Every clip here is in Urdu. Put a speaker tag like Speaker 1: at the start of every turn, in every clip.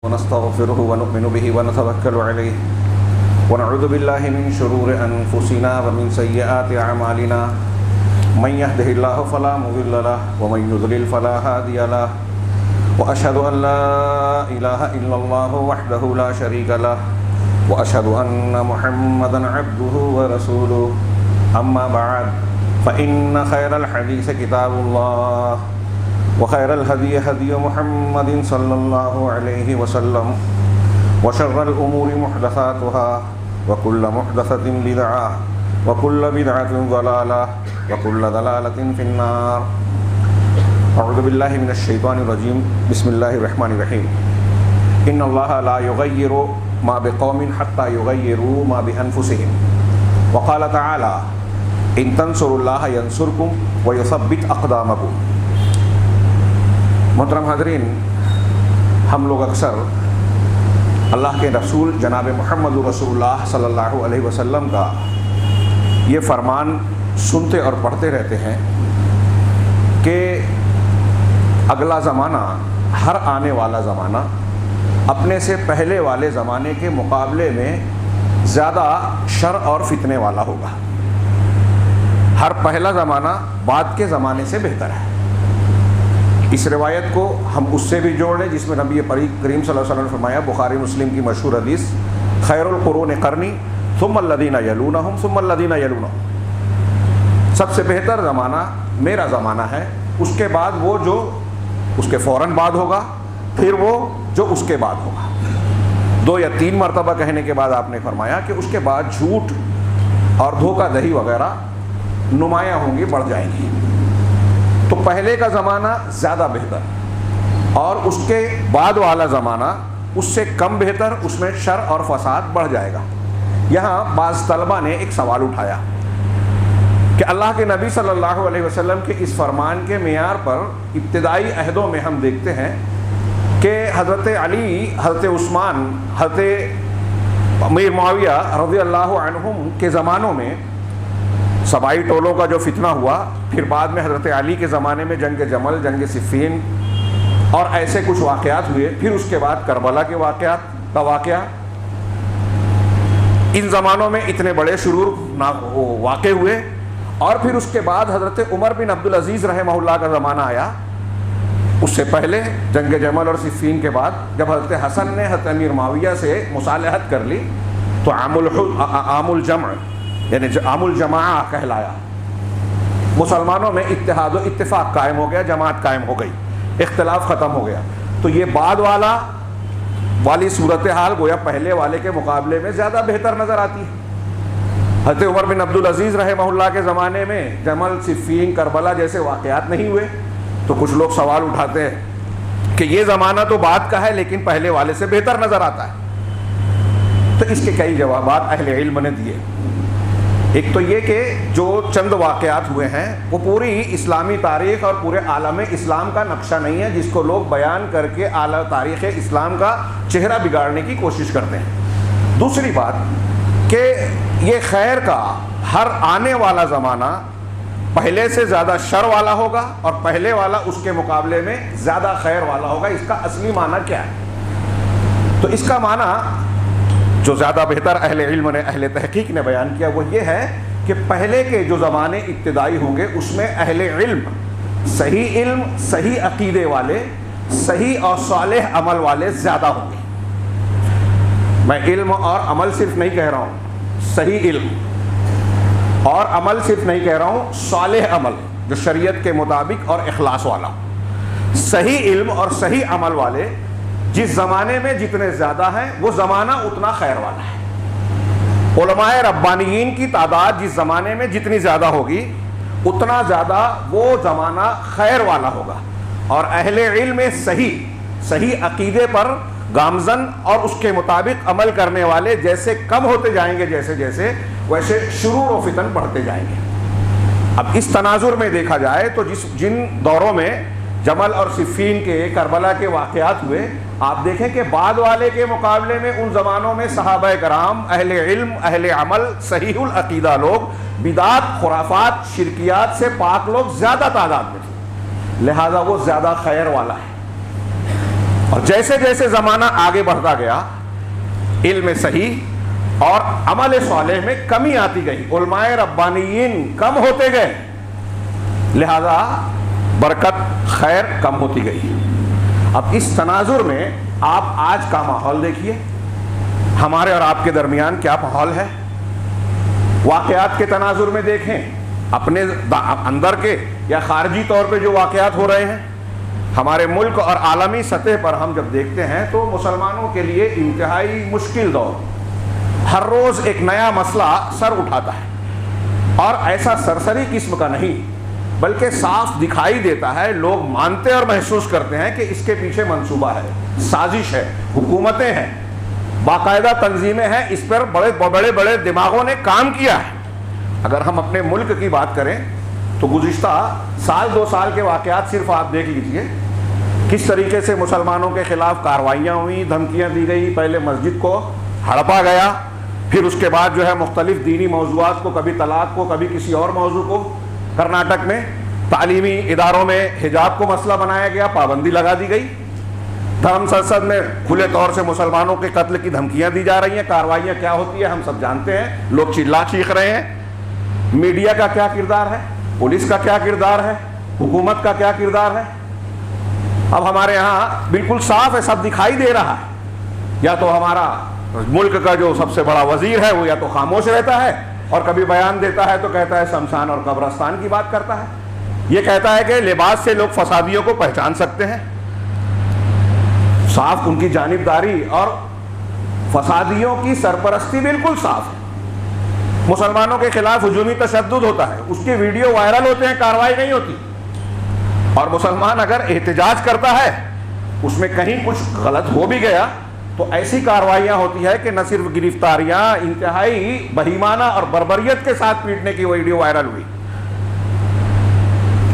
Speaker 1: ونستغفره ونؤمن به ونتوكل عليه ونعوذ بالله من شرور أنفسنا ومن سيئات أعمالنا من يهده الله فلا مضل له ومن يضلل فلا هادي له وأشهد أن لا إله إلا الله وحده لا شريك له وأشهد أن محمدا عبده ورسوله أما بعد فإن خير الحديث كتاب الله وخير الهدي هدي محمد صلى الله عليه وسلم وشر الأمور محدثاتها وكل محدثة بدعة وكل بدعة ضلالة وكل ضلالة في النار. أعوذ بالله من الشيطان الرجيم. بسم الله الرحمن الرحيم. إن الله لا يغير ما بقوم حتى يغيروا ما بأنفسهم. وقال تعالى إن تنصروا الله ينصركم ويثبت أقدامكم. محترم حاضرین، ہم لوگ اکثر اللہ کے رسول جناب محمد رسول اللہ صلی اللہ علیہ وسلم کا یہ فرمان سنتے اور پڑھتے رہتے ہیں کہ اگلا زمانہ، ہر آنے والا زمانہ اپنے سے پہلے والے زمانے کے مقابلے میں زیادہ شر اور فتنے والا ہوگا. ہر پہلا زمانہ بعد کے زمانے سے بہتر ہے. اس روایت کو ہم اس سے بھی جوڑ لیں جس میں نبی کریم صلی اللہ علیہ وسلم نے فرمایا، بخاری مسلم کی مشہور حدیث، خیر القرون قرنی ثم الذین یلونہم ثم الذین یلونہم. سب سے بہتر زمانہ میرا زمانہ ہے، اس کے بعد وہ جو اس کے فوراً بعد ہوگا، پھر وہ جو اس کے بعد ہوگا. 2 یا 3 مرتبہ کہنے کے بعد آپ نے فرمایا کہ اس کے بعد جھوٹ اور دھوکہ دہی وغیرہ نمایاں ہوں گی، بڑھ جائیں گی. تو پہلے کا زمانہ زیادہ بہتر اور اس کے بعد والا زمانہ اس سے کم بہتر، اس میں شر اور فساد بڑھ جائے گا. یہاں بعض طلبہ نے ایک سوال اٹھایا کہ اللہ کے نبی صلی اللہ علیہ وسلم کے اس فرمان کے معیار پر ابتدائی عہدوں میں ہم دیکھتے ہیں کہ حضرت علی، حضرت عثمان، حضرت امیر معاویہ رضی اللہ عنہم کے زمانوں میں سبائی ٹولوں کا جو فتنہ ہوا، پھر بعد میں حضرت علی کے زمانے میں جنگ جمل، جنگ صفین اور ایسے کچھ واقعات ہوئے، پھر اس کے بعد کربلا کے واقعات کا واقعہ. ان زمانوں میں اتنے بڑے شرور واقع ہوئے. اور پھر اس کے بعد حضرت عمر بن عبدالعزیز رحمہ اللہ کا زمانہ آیا. اس سے پہلے جنگ جمل اور صفین کے بعد جب حضرت حسن نے حضرت امیر معاویہ سے مصالحت کر لی تو عام الجمع یعنی عام الجماعہ کہلایا. مسلمانوں میں اتحاد و اتفاق قائم ہو گیا، جماعت قائم ہو گئی، اختلاف ختم ہو گیا. تو یہ بعد والی صورتحال گویا پہلے والے کے مقابلے میں زیادہ بہتر نظر آتی ہے. حضرت عمر بن عبدالعزیز رحمہ اللہ کے زمانے میں جمل، صفین، کربلا جیسے واقعات نہیں ہوئے. تو کچھ لوگ سوال اٹھاتے ہیں کہ یہ زمانہ تو بعد کا ہے لیکن پہلے والے سے بہتر نظر آتا ہے. تو اس کے کئی جوابات اہل علم نے دیے. ایک تو یہ کہ جو چند واقعات ہوئے ہیں وہ پوری اسلامی تاریخ اور پورے عالم اسلام کا نقشہ نہیں ہے جس کو لوگ بیان کر کے اعلیٰ تاریخ اسلام کا چہرہ بگاڑنے کی کوشش کرتے ہیں. دوسری بات کہ یہ خیر کا ہر آنے والا زمانہ پہلے سے زیادہ شر والا ہوگا اور پہلے والا اس کے مقابلے میں زیادہ خیر والا ہوگا. اس کا اصلی معنی کیا ہے؟ تو اس کا معنی جو زیادہ بہتر اہل علم نے، اہل تحقیق نے بیان کیا وہ یہ ہے کہ پہلے کے جو زمانے ابتدائی ہوں گے اس میں اہل علم، صحیح عقیدے والے، صحیح اور صالح عمل والے زیادہ ہوں گے. میں علم اور عمل صرف نہیں کہہ رہا ہوں، صحیح علم اور عمل صرف نہیں کہہ رہا ہوں، صالح عمل جو شریعت کے مطابق اور اخلاص والا. صحیح علم اور صحیح عمل والے جس زمانے میں جتنے زیادہ ہیں وہ زمانہ اتنا خیر والا ہے. علماء ربانیین کی تعداد جس زمانے میں جتنی زیادہ ہوگی اتنا زیادہ وہ زمانہ خیر والا ہوگا. اور اہل علم صحیح عقیدے پر گامزن اور اس کے مطابق عمل کرنے والے جیسے کم ہوتے جائیں گے جیسے ویسے شرور و فتن بڑھتے جائیں گے. اب اس تناظر میں دیکھا جائے تو جن دوروں میں جمل اور صفین کے، کربلا کے واقعات ہوئے، آپ دیکھیں کہ بعد والے کے مقابلے میں ان زمانوں میں صحابہ کرام، اہل علم، اہل عمل، صحیح العقیدہ لوگ، بدعات، خرافات، شرکیات سے پاک لوگ زیادہ تعداد میں تھے، لہذا وہ زیادہ خیر والا ہے. اور جیسے جیسے زمانہ آگے بڑھتا گیا علم صحیح اور عمل صالح میں کمی آتی گئی، علماء ربانیین کم ہوتے گئے، لہذا برکت خیر کم ہوتی گئی۔ اب اس تناظر میں آپ آج کا ماحول دیکھیے، ہمارے اور آپ کے درمیان کیا ماحول ہے۔ واقعات کے تناظر میں دیکھیں، اپنے اندر کے یا خارجی طور پہ جو واقعات ہو رہے ہیں ہمارے ملک اور عالمی سطح پر، ہم جب دیکھتے ہیں تو مسلمانوں کے لیے انتہائی مشکل دور، ہر روز ایک نیا مسئلہ سر اٹھاتا ہے، اور ایسا سرسری قسم کا نہیں بلکہ صاف دکھائی دیتا ہے، لوگ مانتے اور محسوس کرتے ہیں کہ اس کے پیچھے منصوبہ ہے، سازش ہے، حکومتیں ہیں، باقاعدہ تنظیمیں ہیں، اس پر بڑے بڑے دماغوں نے کام کیا ہے۔ اگر ہم اپنے ملک کی بات کریں تو گزشتہ سال 2 سال کے واقعات صرف آپ دیکھ لیجئے، کس طریقے سے مسلمانوں کے خلاف کارروائیاں ہوئیں، دھمکیاں دی گئی، پہلے مسجد کو ہڑپا گیا، پھر اس کے بعد جو ہے مختلف دینی موضوعات کو، کبھی طلاق کو، کبھی کسی اور موضوع کو، کرناٹک میں تعلیمی اداروں میں حجاب کو مسئلہ بنایا گیا، پابندی لگا دی گئی، دھرم سرسد میں کھلے طور سے مسلمانوں کے قتل کی دھمکیاں دی جا رہی ہیں، کارروائیاں کیا ہوتی ہیں ہم سب جانتے ہیں، لوگ چلا چیخ رہے ہیں۔ میڈیا کا کیا کردار ہے، پولیس کا کیا کردار ہے، حکومت کا کیا کردار ہے؟ اب ہمارے یہاں بالکل صاف ہے، سب دکھائی دے رہا ہے، یا تو ہمارا ملک کا جو سب سے بڑا وزیر ہے وہ یا تو خاموش رہتا ہے، اور کبھی بیان دیتا ہے تو کہتا ہے شمشان اور قبرستان کی بات کرتا ہے، یہ کہتا ہے کہ لباس سے لوگ فسادیوں کو پہچان سکتے ہیں۔ صاف ان کی جانبداری اور فسادیوں کی سرپرستی بالکل صاف ہے۔ مسلمانوں کے خلاف ہجومی تشدد ہوتا ہے، اس کے ویڈیو وائرل ہوتے ہیں، کارروائی نہیں ہوتی، اور مسلمان اگر احتجاج کرتا ہے اس میں کہیں کچھ غلط ہو بھی گیا تو ایسی کارروائیاں ہوتی ہے کہ نہ صرف گرفتاریاں، انتہائی بہیمانہ اور بربریت کے ساتھ پیٹنے کی ویڈیو وائرل ہوئی،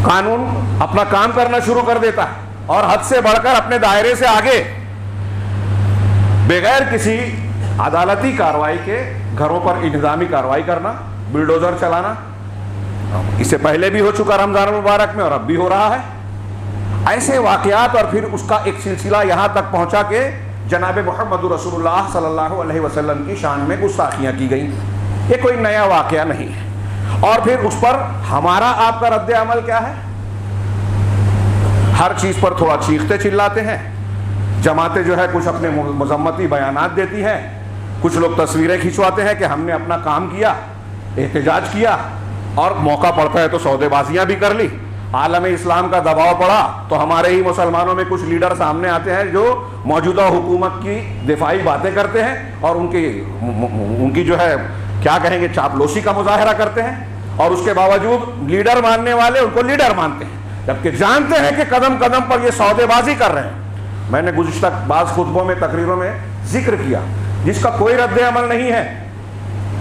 Speaker 1: قانون اپنا کام کرنا شروع کر دیتا ہے، اور حد سے بڑھ کر اپنے دائرے سے آگے بغیر کسی عدالتی کارروائی کے گھروں پر انتظامی کارروائی کرنا، بلڈوزر چلانا، اس سے پہلے بھی ہو چکا رمضان المبارک میں اور اب بھی ہو رہا ہے۔ ایسے واقعات، اور پھر اس کا ایک سلسلہ یہاں تک پہنچا کہ جناب محمد رسول اللہ صلی اللہ علیہ وسلم کی شان میں گستاخیاں کی گئیں۔ یہ کوئی نیا واقعہ نہیں ہے، اور پھر اس پر ہمارا آپ کا رد عمل کیا ہے؟ ہر چیز پر تھوڑا چیختے چلاتے ہیں، جماعتیں جو ہے کچھ اپنے مذمتی بیانات دیتی ہیں، کچھ لوگ تصویریں کھنچواتے ہیں کہ ہم نے اپنا کام کیا، احتجاج کیا، اور موقع پڑتا ہے تو سودے بازیاں بھی کر لی۔ عالم اسلام کا دباؤ پڑا تو ہمارے ہی مسلمانوں میں کچھ لیڈر سامنے آتے ہیں جو موجودہ حکومت کی دفاعی باتیں کرتے ہیں، اور ان کی جو ہے کیا کہیں گے چاپلوسی کا مظاہرہ کرتے ہیں، اور اس کے باوجود لیڈر ماننے والے ان کو لیڈر مانتے ہیں، جبکہ جانتے ہیں کہ قدم قدم پر یہ سودے بازی کر رہے ہیں۔ میں نے گزشتہ بعض خطبوں میں، تقریروں میں ذکر کیا، جس کا کوئی رد عمل نہیں ہے۔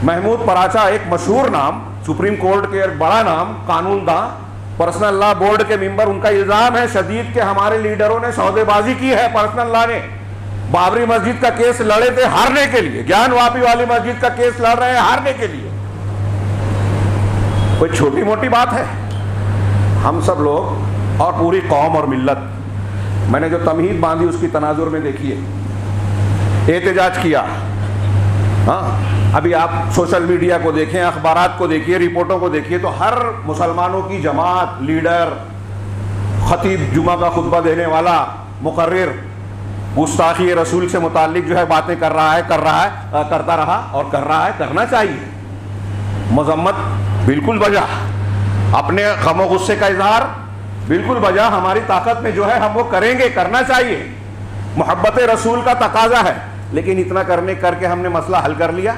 Speaker 1: محمود پراچا ایک مشہور نام، سپریم کورٹ کے ایک بڑا نام، قانون داں، پرسنل لا بورڈ کے ممبر، ان کا الزام ہے شدید کہ ہمارے لیڈروں نے سودے بازی کی ہے۔ پرسنل لا نے بابری مسجد کا کیس لڑے تھے ہارنے کے لیے، گیان واپی والی مسجد کا کیس لڑ رہے ہیں ہارنے کے لیے۔ کوئی چھوٹی موٹی بات ہے؟ ہم سب لوگ اور پوری قوم اور ملت، میں نے جو تمہید باندھی اس کی تناظر میں دیکھیے، احتجاج کیا۔ ہاں، ابھی آپ سوشل میڈیا کو دیکھیں، اخبارات کو دیکھیے، رپورٹوں کو دیکھیے، تو ہر مسلمانوں کی جماعت، لیڈر، خطیب، جمعہ کا خطبہ دینے والا، مقرر، گستاخی رسول سے متعلق جو ہے باتیں کرتا رہا اور کر رہا ہے، کرنا چاہیے۔ مذمت بالکل بجا، اپنے غم و غصے کا اظہار بالکل بجا، ہماری طاقت میں جو ہے ہم وہ کریں گے، کرنا چاہیے، محبت رسول کا تقاضا ہے۔ لیکن اتنا کر کے ہم نے مسئلہ حل کر لیا؟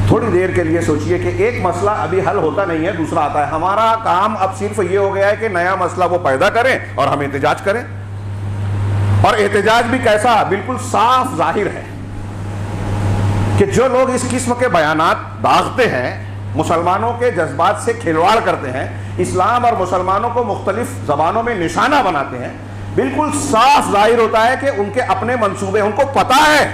Speaker 1: تھوڑی دیر کے لیے سوچئے کہ ایک مسئلہ ابھی حل ہوتا نہیں ہے، دوسرا آتا ہے۔ ہمارا کام اب صرف یہ ہو گیا ہے کہ نیا مسئلہ وہ پیدا کریں اور ہم احتجاج کریں، اور احتجاج بھی کیسا؟ بالکل صاف ظاہر ہے کہ جو لوگ اس قسم کے بیانات داغتے ہیں، مسلمانوں کے جذبات سے کھلواڑ کرتے ہیں، اسلام اور مسلمانوں کو مختلف زبانوں میں نشانہ بناتے ہیں، بالکل صاف ظاہر ہوتا ہے کہ ان کے اپنے منصوبے، ان کو پتا ہے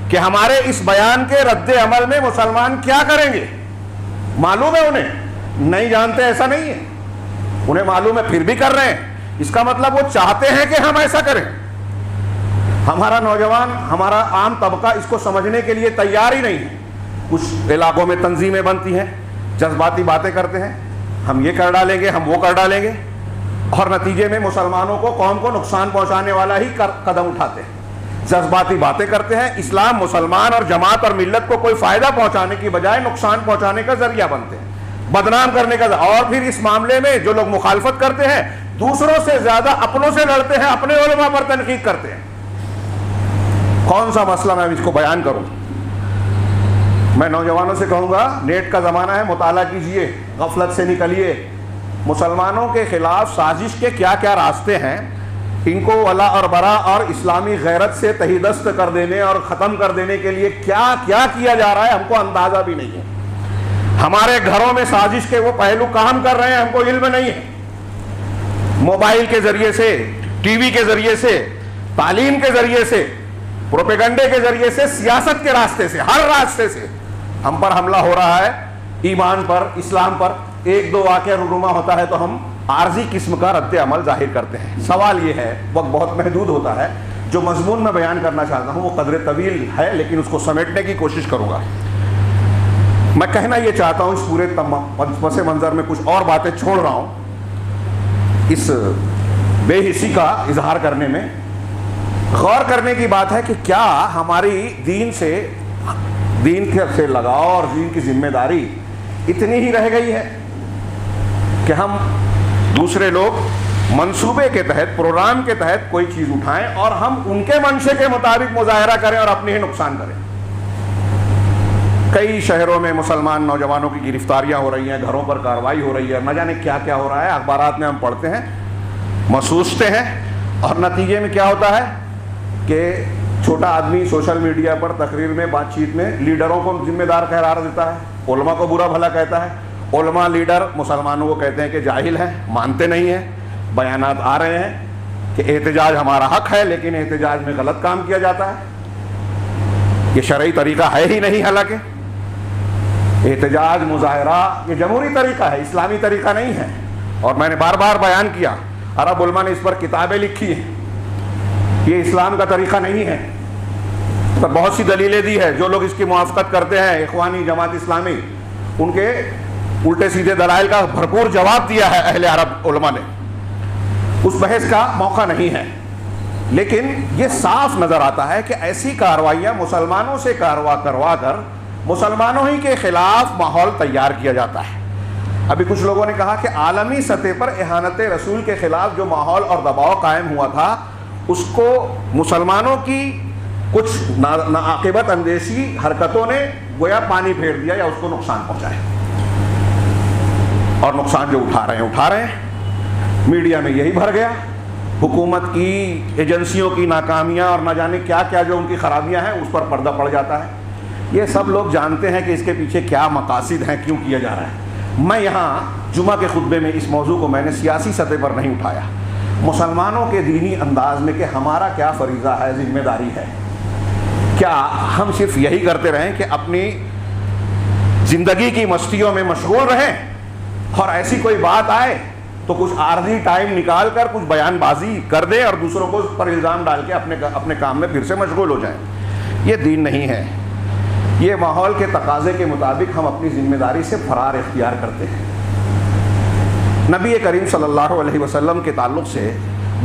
Speaker 1: کہ ہمارے اس بیان کے رد عمل میں مسلمان کیا کریں گے، معلوم ہے انہیں، نہیں جانتے ایسا نہیں ہے، انہیں معلوم ہے پھر بھی کر رہے ہیں۔ اس کا مطلب وہ چاہتے ہیں کہ ہم ایسا کریں، ہمارا نوجوان، ہمارا عام طبقہ اس کو سمجھنے کے لیے تیار ہی نہیں ہے. کچھ علاقوں میں تنظیمیں بنتی ہیں، جذباتی باتیں کرتے ہیں، ہم یہ کر ڈالیں گے، ہم وہ کر ڈالیں گے، اور نتیجے میں مسلمانوں کو، قوم کو نقصان پہنچانے والا ہی قدم اٹھاتے ہیں. جذباتی باتیں کرتے ہیں. اسلام، مسلمان اور جماعت اور ملت کو کوئی فائدہ پہنچانے کی بجائے نقصان پہنچانے کا ذریعہ بنتے ہیں، بدنام کرنے کا. اور پھر اس معاملے میں جو لوگ مخالفت کرتے ہیں دوسروں سے زیادہ اپنوں سے لڑتے ہیں، اپنے علماء پر تنقید کرتے ہیں. کون سا مسئلہ میں اس کو بیان کروں؟ میں نوجوانوں سے کہوں گا، نیٹ کا زمانہ ہے، مطالعہ کیجئے، غفلت سے نکلیے. مسلمانوں کے خلاف سازش کے کیا کیا راستے ہیں، ان کو ولا اور برا اور اسلامی غیرت سے تہی دست کر دینے اور ختم کر دینے کے لیے کیا کیا کیا جا رہا ہے، ہم کو اندازہ بھی نہیں ہے. ہمارے گھروں میں سازش کے وہ پہلو کام کر رہے ہیں، ہم کو علم نہیں ہے. موبائل کے ذریعے سے، ٹی وی کے ذریعے سے، تعلیم کے ذریعے سے، پروپیگنڈے کے ذریعے سے، سیاست کے راستے سے، ہر راستے سے ہم پر حملہ ہو رہا ہے. ایمان پر، اسلام پر ایک دو واقعہ رونما ہوتا ہے تو ہم عارضی قسم کا رد عمل ظاہر کرتے ہیں. سوال یہ ہے، وقت بہت محدود ہوتا ہے، جو مضمون میں بیان کرنا چاہتا ہوں وہ قدر طویل ہے، لیکن اس کو سمیٹنے کی کوشش کروں گا. میں کہنا یہ چاہتا ہوں، اس پورے پس منظر میں کچھ اور باتیں چھوڑ رہا ہوں اس بے حسی کا اظہار کرنے میں. غور کرنے کی بات ہے کہ کیا ہماری دین سے لگاؤ اور دین کی ذمہ داری اتنی ہی رہ گئی ہے کہ ہم دوسرے لوگ منصوبے کے تحت، پروگرام کے تحت کوئی چیز اٹھائیں اور ہم ان کے منشے کے مطابق مظاہرہ کریں اور اپنے ہی نقصان کریں. کئی شہروں میں مسلمان نوجوانوں کی گرفتاریاں ہو رہی ہیں، گھروں پر کارروائی ہو رہی ہے، نہ جانے کیا کیا ہو رہا ہے. اخبارات میں ہم پڑھتے ہیں، محسوستے ہیں، اور نتیجے میں کیا ہوتا ہے کہ چھوٹا آدمی سوشل میڈیا پر تقریر میں، بات چیت میں لیڈروں کو ذمہ دار قرار دیتا ہے، علماء کو برا بھلا کہتا ہے. علماء لیڈر مسلمانوں کو کہتے ہیں کہ جاہل ہیں، مانتے نہیں ہیں. بیانات آ رہے ہیں کہ احتجاج ہمارا حق ہے، لیکن احتجاج میں غلط کام کیا جاتا ہے. یہ شرعی طریقہ ہے ہی نہیں. حالانکہ احتجاج، مظاہرہ یہ جمہوری طریقہ ہے، اسلامی طریقہ نہیں ہے. اور میں نے بار بار بیان کیا، عرب علماء نے اس پر کتابیں لکھی ہیں، یہ اسلام کا طریقہ نہیں ہے. پر بہت سی دلیلیں دی ہے. جو لوگ اس کی موافقت کرتے ہیں، اخوانی، جماعت اسلامی، ان کے الٹے سیدھے دلائل کا بھرپور جواب دیا ہے اہل عرب علماء نے. اس بحث کا موقع نہیں ہے. لیکن یہ صاف نظر آتا ہے کہ ایسی کارروائیاں مسلمانوں سے کروا کر مسلمانوں ہی کے خلاف ماحول تیار کیا جاتا ہے. ابھی کچھ لوگوں نے کہا کہ عالمی سطح پر اہانت رسول کے خلاف جو ماحول اور دباؤ قائم ہوا تھا، اس کو مسلمانوں کی کچھ ناعاقبت اندیشی حرکتوں نے گویا پانی پھیر دیا یا اس کو نقصان پہنچایا. اور نقصان جو اٹھا رہے ہیں. میڈیا میں یہی بھر گیا. حکومت کی ایجنسیوں کی ناکامیاں اور نہ جانے کیا کیا جو ان کی خرابیاں ہیں اس پر پردہ پڑ جاتا ہے. یہ سب لوگ جانتے ہیں کہ اس کے پیچھے کیا مقاصد ہیں، کیوں کیا جا رہا ہے. میں یہاں جمعہ کے خطبے میں اس موضوع کو میں نے سیاسی سطح پر نہیں اٹھایا، مسلمانوں کے دینی انداز میں کہ ہمارا کیا فریضہ ہے، ذمہ داری ہے. کیا ہم صرف یہی کرتے رہیں کہ اپنی زندگی کی مستیوں میں مشغول رہیں اور ایسی کوئی بات آئے تو کچھ عارضی ٹائم نکال کر کچھ بیان بازی کر دیں اور دوسروں کو اس پر الزام ڈال کے اپنے کام میں پھر سے مشغول ہو جائیں؟ یہ دین نہیں ہے. یہ ماحول کے تقاضے کے مطابق ہم اپنی ذمہ داری سے فرار اختیار کرتے ہیں. نبی کریم صلی اللہ علیہ وسلم کے تعلق سے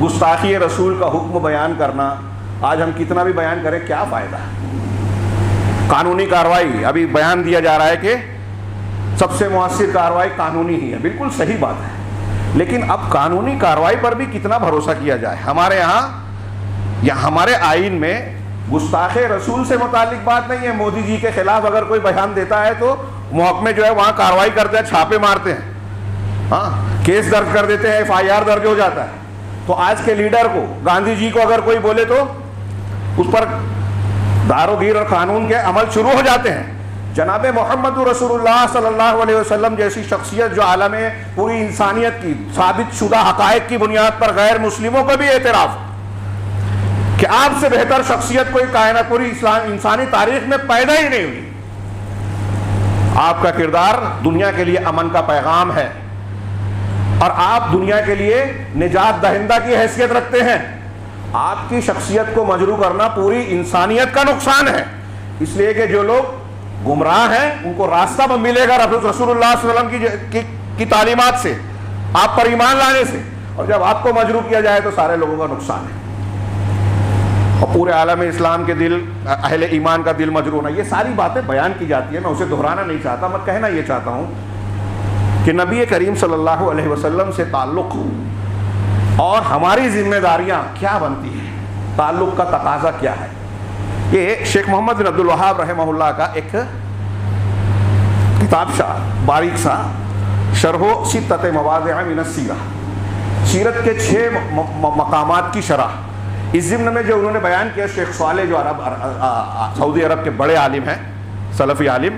Speaker 1: گستاخی رسول کا حکم بیان کرنا، آج ہم کتنا بھی بیان کریں کیا فائدہ ہے؟ قانونی کارروائی، ابھی بیان دیا جا رہا ہے کہ سب سے مؤثر کارروائی قانونی ہی ہے. بالکل صحیح بات ہے، لیکن اب قانونی کارروائی پر بھی کتنا بھروسہ کیا جائے؟ ہمارے یہاں یا ہمارے آئین میں گستاخ رسول سے متعلق بات نہیں ہے. مودی جی کے خلاف اگر کوئی بیان دیتا ہے تو محکمے جو ہے وہاں کارروائی کرتے ہیں، چھاپے مارتے ہیں، ہاں کیس درج کر دیتے ہیں، FIR درج ہو جاتا ہے. تو آج کے لیڈر کو، گاندھی جی کو اگر کوئی بولے تو اس پر دار و گیر اور قانون کے عمل شروع ہو جاتے ہیں. جناب محمد رسول اللہ صلی اللہ علیہ وسلم جیسی شخصیت جو عالم پوری انسانیت کی ثابت شدہ حقائق کی بنیاد پر غیر مسلموں کو بھی اعتراف کہ آپ سے بہتر شخصیت کوئی کائنات پوری انسانی تاریخ میں پیدا ہی نہیں ہوئی. آپ کا کردار دنیا کے لیے امن کا پیغام ہے اور آپ دنیا کے لیے نجات دہندہ کی حیثیت رکھتے ہیں. آپ کی شخصیت کو مجروح کرنا پوری انسانیت کا نقصان ہے، اس لیے کہ جو لوگ گمراہ ہیں ان کو راستہ ملے گا رسول اللہ صلی اللہ علیہ وسلم کی تعلیمات سے، آپ پر ایمان لانے سے، اور جب آپ کو مجروح کیا جائے تو سارے لوگوں کا نقصان ہے، اور پورے عالم اسلام کے دل، اہل ایمان کا دل مجروح ہونا، یہ ساری باتیں بیان کی جاتی ہیں، میں اسے دہرانا نہیں چاہتا، میں کہنا یہ چاہتا ہوں کہ نبی کریم صلی اللہ علیہ وسلم سے تعلق اور ہماری ذمہ داریاں کیا بنتی ہیں، تعلق کا تقاضا کیا ہے۔ یہ شیخ محمد بن عبد الوہاب رحمہ اللہ کا ایک کتاب باریک سا شرح ستۃ مواضع من السیرہ، سیرت کے 6 مقامات کی شرح، اس ضمن میں جو انہوں نے بیان کیا شیخ صالح جو سعودی عرب کے بڑے عالم ہیں، سلفی عالم،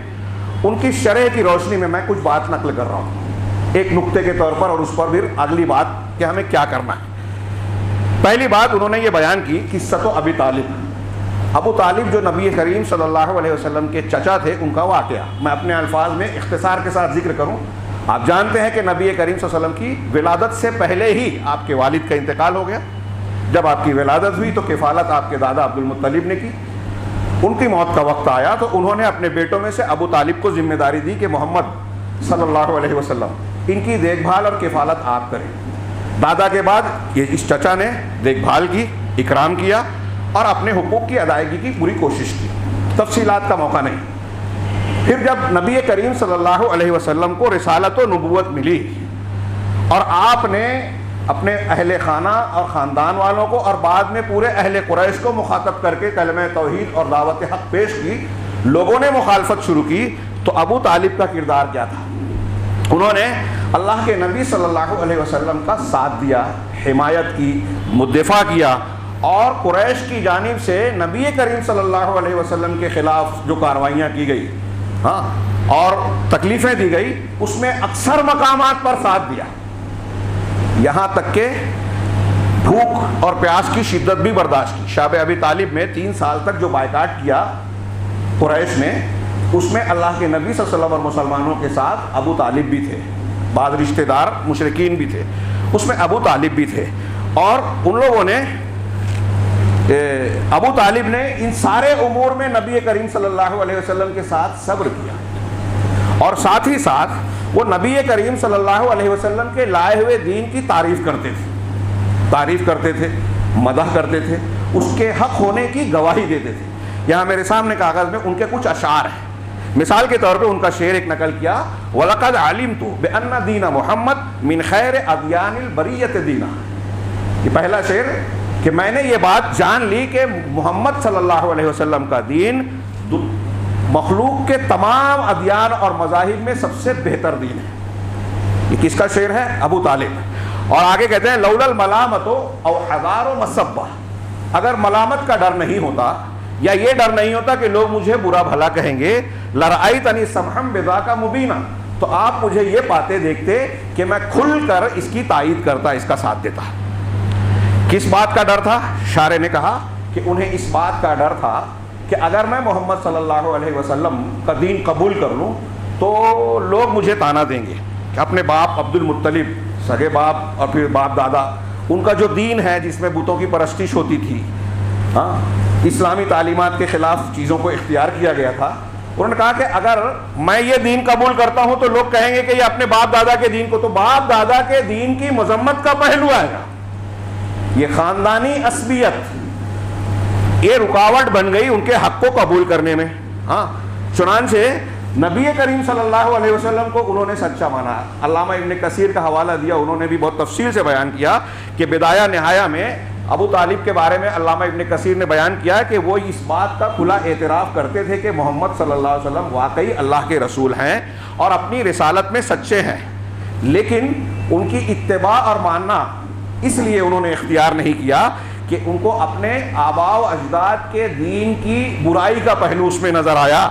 Speaker 1: ان کی شرح کی روشنی میں کچھ بات نقل کر رہا ہوں ایک نقطے کے طور پر، اور اس پر پھر اگلی بات کہ ہمیں کیا کرنا ہے۔ پہلی بات انہوں نے یہ بیان کی قصۃ ابی طالب، ابو طالب جو نبی کریم صلی اللہ علیہ وسلم کے چچا تھے، ان کا واقعہ میں اپنے الفاظ میں اختصار کے ساتھ ذکر کروں۔ آپ جانتے ہیں کہ نبی کریم صلی اللہ علیہ وسلم کی ولادت سے پہلے ہی آپ کے والد کا انتقال ہو گیا، جب آپ کی ولادت ہوئی تو کفالت آپ کے دادا عبد المطلب نے کی، ان کی موت کا وقت آیا تو انہوں نے اپنے بیٹوں میں سے ابو طالب کو ذمہ داری دی کہ محمد صلی اللہ علیہ وسلم ان کی دیکھ بھال اور کفالت آپ کریں۔ دادا کے بعد یہ اس چچا نے دیکھ بھال کی، اکرام کیا اور اپنے حقوق کی ادائیگی کی پوری کوشش کی، تفصیلات کا موقع نہیں۔ پھر جب نبی کریم صلی اللہ علیہ وسلم کو رسالت و نبوت ملی اور آپ نے اپنے اہل خانہ اور خاندان والوں کو اور بعد میں پورے اہل قریش کو مخاطب کر کے کلمہ توحید اور دعوت حق پیش کی، لوگوں نے مخالفت شروع کی، تو ابو طالب کا کردار کیا تھا؟ انہوں نے اللہ کے نبی صلی اللہ علیہ وسلم کا ساتھ دیا، حمایت کی، دفاع کیا، اور قریش کی جانب سے نبی کریم صلی اللہ علیہ وسلم کے خلاف جو کارروائیاں کی گئی اور تکلیفیں دی گئی، اس میں اکثر مقامات پر ساتھ دیا، یہاں تک کہ بھوک اور پیاس کی شدت بھی برداشت کی۔ شاب ابی طالب میں 3 سال تک جو بائیکاٹ کیا قریش نے، اس میں اللہ کے نبی صلی اللہ علیہ وسلم اور مسلمانوں کے ساتھ ابو طالب بھی تھے، بعض رشتہ دار مشرکین بھی تھے، اس میں ابو طالب بھی تھے، اور ان لوگوں نے ابو طالب نے ان سارے امور میں نبی کریم صلی اللہ علیہ وسلم کے ساتھ صبر کیا، اور ساتھ ہی ساتھ وہ نبی کریم صلی اللہ علیہ وسلم کے لائے ہوئے دین کی تعریف کرتے تھے، مدح کرتے تھے، اس کے حق ہونے کی گواہی دیتے تھے۔ یہاں میرے سامنے کاغذ میں ان کے کچھ اشعار ہیں، مثال کے طور پہ ان کا شعر ایک نقل کیا، وَلَقَدْ عَلِمْتُ بِأَنَّ دِينَ مُحَمَّدْ مِنْ خَيْرِ أَدْيَانِ الْبَرِيَّةِ دِينًا، یہ پہلا شعر کہ میں نے یہ بات جان لی کہ محمد صلی اللہ علیہ وسلم کا دین مخلوق کے تمام ادیان اور مذاہب میں سب سے بہتر دین ہے۔ یہ کس کا شعر ہے؟ ابو طالب۔ اور آگے کہتے ہیں لولا الملامت او حذار و مسبہ، اگر ملامت کا ڈر نہیں ہوتا یا یہ ڈر نہیں ہوتا کہ لوگ مجھے برا بھلا کہیں گے، لرأیتنی سمحا بذاک مبینا، تو آپ مجھے یہ باتیں دیکھتے کہ میں کھل کر اس کی تائید کرتا، اس کا ساتھ دیتا۔ کس بات کا ڈر تھا؟ شارح نے کہا کہ انہیں اس بات کا ڈر تھا کہ اگر میں محمد صلی اللہ علیہ وسلم کا دین قبول کر لوں تو لوگ مجھے طعنہ دیں گے کہ اپنے باپ عبد المطلب، سگے باپ اور پھر باپ دادا، ان کا جو دین ہے جس میں بتوں کی پرستش ہوتی تھی، اسلامی تعلیمات کے خلاف چیزوں کو اختیار کیا گیا تھا، انہوں نے کہا کہ اگر میں یہ دین قبول کرتا ہوں تو لوگ کہیں گے کہ یہ اپنے باپ دادا کے دین کو، تو باپ دادا کے دین کی مذمت کا پہلو آئے گا، یہ خاندانی عصبیت یہ رکاوٹ بن گئی ان کے حق کو قبول کرنے میں۔ چنانچہ نبی کریم صلی اللہ علیہ وسلم کو انہوں نے سچا مانا۔ علامہ ابن کثیر کا حوالہ دیا، انہوں نے بھی بہت تفصیل سے بیان کیا کہ بدایہ نہایہ میں ابو طالب کے بارے میں علامہ ابن کثیر نے بیان کیا کہ وہ اس بات کا کھلا اعتراف کرتے تھے کہ محمد صلی اللہ علیہ وسلم واقعی اللہ کے رسول ہیں اور اپنی رسالت میں سچے ہیں، لیکن ان کی اتباع اور ماننا اس لیے انہوں نے اختیار نہیں کیا کہ ان کو اپنے آباء و اجداد کے دین کی برائی کا پہلو اس میں نظر آیا،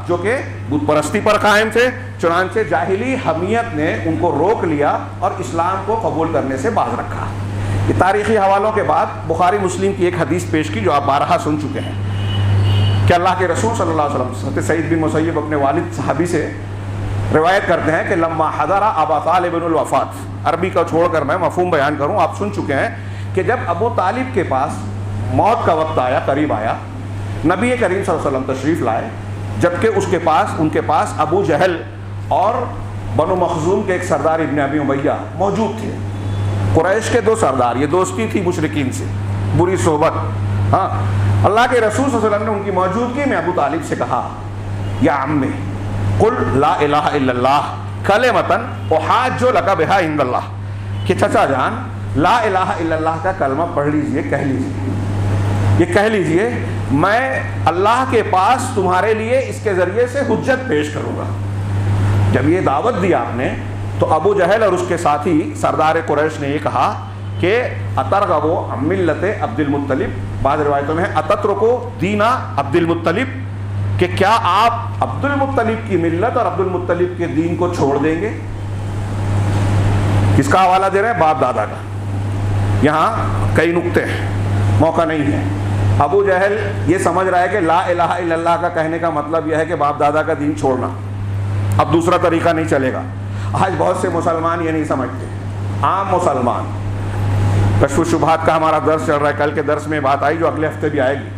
Speaker 1: جو کہ بت پرستی پر قائم تھے، چنانچہ جاہلی حمیت نے ان کو روک لیا اور اسلام کو قبول کرنے سے باز رکھا۔ یہ تاریخی حوالوں کے بعد بخاری مسلم کی ایک حدیث پیش کی جو آپ بارہا سن چکے ہیں کہ اللہ کے رسول صلی اللہ علیہ وسلم، حضرت سعید بن مسیب اپنے والد صحابی سے روایت کرتے ہیں کہ لما حضر ابا طالب الوفات، عربی کا چھوڑ کر میں مفہوم بیان کروں، آپ سن چکے ہیں کہ جب ابو طالب کے پاس موت کا وقت آیا، قریب آیا، نبی کریم صلی اللہ علیہ وسلم تشریف لائے، جبکہ ان کے پاس ابو جہل اور بنو مخزوم کے ایک سردار ابن ابی امیہ موجود تھے۔ قریش کے دو سردار، یہ دوستی تھی مشرکین سے، بری صحبت۔ ہاں، اللہ کے رسول صلی اللہ علیہ وسلم نے ان کی موجودگی میں ابو طالب سے کہا، یا عم قل لا الہ الا اللہ کلمۃ احاج لک بہا عند اللہ، کہ چچا جان لا الہ الا اللہ کا کلمہ پڑھ لیجئے، کہہ لیجئے، یہ کہہ لیجئے، میں اللہ کے پاس تمہارے لیے اس کے ذریعے سے حجت پیش کروں گا۔ جب یہ دعوت دی آپ نے تو ابو جہل اور اس کے ساتھی سردار قریش نے یہ کہا کہ اترغبوا عن ملت عبد المطلب، بعض روایتوں میں ہے اتترکوا دین عبد المطلب، کہ کیا آپ عبد المطلب کی ملت اور عبد المطلب کے دین کو چھوڑ دیں گے؟ کس کا حوالہ دے رہے ہیں؟ باپ دادا کا۔ یہاں کئی نقطے ہیں، موقع نہیں ہے۔ ابو جہل یہ سمجھ رہا ہے کہ لا الہ الا اللہ کا کہنے کا مطلب یہ ہے کہ باپ دادا کا دین چھوڑنا، اب دوسرا طریقہ نہیں چلے گا۔ آج بہت سے مسلمان یہ نہیں سمجھتے، عام مسلمان۔ کشف الشبہات کا ہمارا درس چل رہا ہے، کل کے درس میں بات آئی جو اگلے ہفتے بھی آئے گی،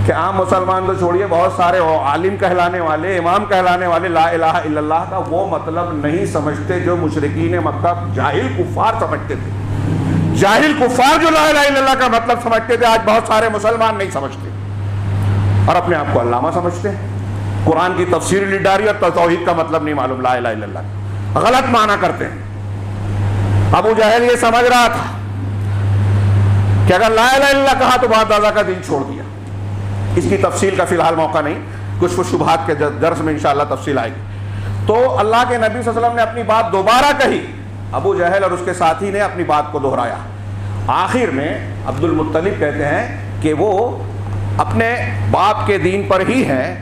Speaker 1: کہ عام مسلمان تو چھوڑیے، بہت سارے عالم کہلانے والے، امام کہلانے والے لا الہ الا اللہ کا وہ مطلب نہیں سمجھتے جو مشرکین مکہ جاہل کفار سمجھتے تھے۔ جاہل کفار جو لا الہ الا اللہ کا مطلب سمجھتے تھے، آج بہت سارے مسلمان نہیں سمجھتے اور اپنے آپ کو علامہ سمجھتے ہیں۔ قرآن کی تفسیر لڈاری اور توحید کا مطلب نہیں معلوم، لا الہ الا اللہ غلط معنی کرتے ہیں۔ ابو جہل یہ سمجھ رہا تھا کہ اگر لا الہ الا اللہ کہا تو باپ دادا کا دین چھوڑ دیا۔ اس کی تفصیل کا فی الحال موقع نہیں، کشف الشبہات کے درس میں انشاءاللہ تفصیل آئے گی۔ تو اللہ کے نبی صلی اللہ علیہ وسلم نے اپنی بات دوبارہ کہی، ابو جہل اور اس کے ساتھی نے اپنی بات کو دہرایا۔ آخر میں عبد المطلب کہتے ہیں کہ وہ اپنے باپ کے دین پر ہی ہیں،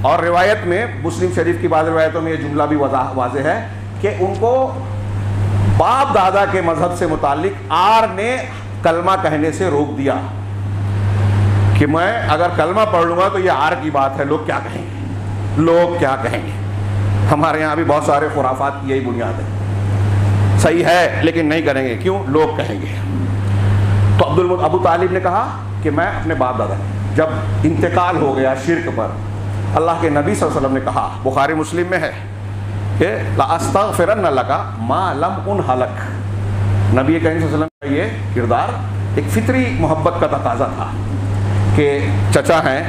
Speaker 1: اور روایت میں مسلم شریف کی بعض روایتوں میں یہ جملہ بھی واضح ہے کہ ان کو باپ دادا کے مذہب سے متعلق آر نے کلمہ کہنے سے روک دیا کہ میں اگر کلمہ پڑھ لوں گا تو یہ آر کی بات ہے، لوگ کیا کہیں گے، لوگ کیا کہیں گے۔ ہمارے یہاں بھی بہت سارے خرافات کی یہی بنیاد ہے، صحیح ہے لیکن نہیں کریں گے، کیوں؟ لوگ کہیں گے۔ تو ابو طالب نے کہا کہ میں اپنے باپ دادا، جب انتقال ہو گیا شرک پر، اللہ کے نبی صلی اللہ علیہ وسلم نے کہا، بخاری مسلم میں ہے کہ لَأَسْتَغْفِرَنَّ لَكَ مَا لَمْ أُنْهَ نبی کریم صلی اللہ علیہ وسلم کا یہ کردار ایک فطری محبت کا تقاضا تھا کہ چچا ہیں،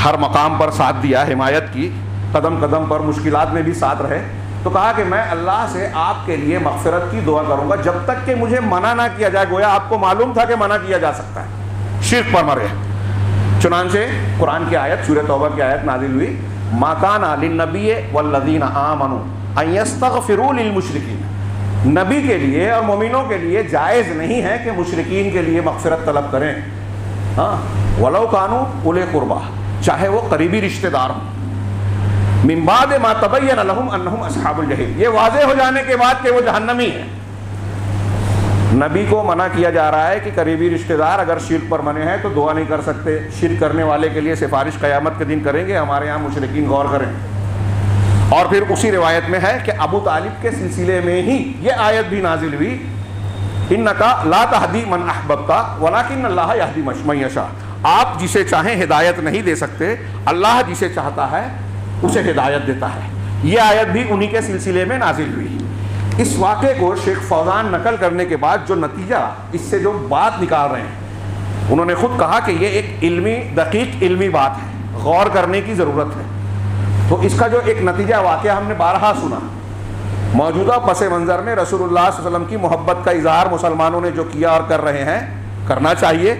Speaker 1: ہر مقام پر ساتھ دیا، حمایت کی، قدم قدم پر مشکلات میں بھی ساتھ رہے، تو کہا کہ میں اللہ سے آپ کے لیے مغفرت کی دعا کروں گا جب تک کہ مجھے منع نہ کیا جائے۔ گویا آپ کو معلوم تھا کہ منع کیا جا سکتا ہے، شرک پر مرے۔ چنانچہ قرآن کی آیت، سورہ توبہ کی آیت نازل ہوئی، مَا كَانَ لِلنَّبِيِّ وَالَّذِينَ آمَنُوا أَن يَسْتَغْفِرُوا لِلْمُشْرِكِينَ، نبی کے لیے اور مومنوں کے لیے جائز نہیں ہے کہ مشرکین کے لیے مغفرت طلب کریں، ہاں، وَلَوْ كَانُوا أُولِي قُرْبَىٰ، چاہے وہ قریبی رشتہ دار ہوں، مِن بَعْدِ مَا تَبَيَّنَ لَهُمْ أَنَّهُمْ أَصْحَابُ الْجَحِيمِ، یہ واضح ہو جانے کے بعد کہ وہ جہنمی ہیں۔ نبی کو منع کیا جا رہا ہے کہ قریبی رشتہ دار اگر شرک پر منے ہیں تو دعا نہیں کر سکتے، شرک کرنے والے کے لیے سفارش قیامت کے دن کریں گے۔ ہمارے یہاں مشرکین غور کریں۔ اور پھر اسی روایت میں ہے کہ ابو طالب کے سلسلے میں ہی یہ آیت بھی نازل ہوئی، اِنَّكَ لَا تَهْدِي مَنْ أَحْبَبْتَ وَلَكِنَّ اللَّهَ يَهْدِي مَن يَشَاءُ، آپ جسے چاہیں ہدایت نہیں دے سکتے، اللہ جسے چاہتا ہے اسے ہدایت دیتا ہے۔ یہ آیت بھی انہی کے سلسلے میں نازل ہوئی۔ اس واقعے کو شیخ فوزان نقل کرنے کے بعد جو نتیجہ اس سے جو بات نکال رہے ہیں، انہوں نے خود کہا کہ یہ ایک علمی، دقیق علمی بات ہے، غور کرنے کی ضرورت ہے۔ تو اس کا جو ایک نتیجہ واقعہ ہم نے بارہا سنا، موجودہ پس منظر میں رسول اللہ صلی اللہ علیہ وسلم کی محبت کا اظہار مسلمانوں نے جو کیا اور کر رہے ہیں، کرنا چاہیے،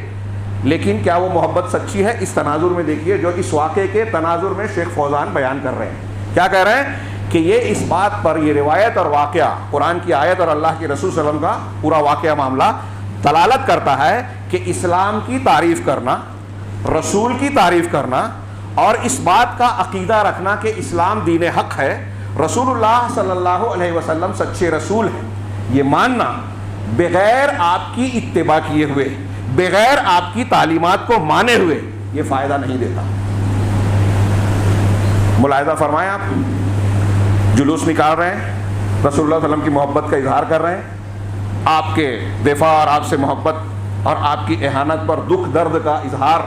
Speaker 1: لیکن کیا وہ محبت سچی ہے؟ اس تناظر میں دیکھیے جو اس واقعے کے تناظر میں شیخ فوزان بیان کر رہے ہیں۔ کیا کہہ رہے ہیں کہ یہ اس بات پر، یہ روایت اور واقعہ، قرآن کی آیت اور اللہ کے رسول صلی اللہ علیہ وسلم کا پورا واقعہ معاملہ دلالت کرتا ہے کہ اسلام کی تعریف کرنا، رسول کی تعریف کرنا اور اس بات کا عقیدہ رکھنا کہ اسلام دین حق ہے، رسول اللہ صلی اللہ علیہ وسلم سچے رسول ہیں، یہ ماننا بغیر آپ کی اتباع کیے ہوئے، بغیر آپ کی تعلیمات کو مانے ہوئے، یہ فائدہ نہیں دیتا۔ ملاحظہ فرمائیں، آپ جلوس نکال رہے ہیں، رسول اللہ صلی اللہ علیہ وسلم کی محبت کا اظہار کر رہے ہیں، آپ کے دفاع اور آپ سے محبت اور آپ کی اہانت پر دکھ درد کا اظہار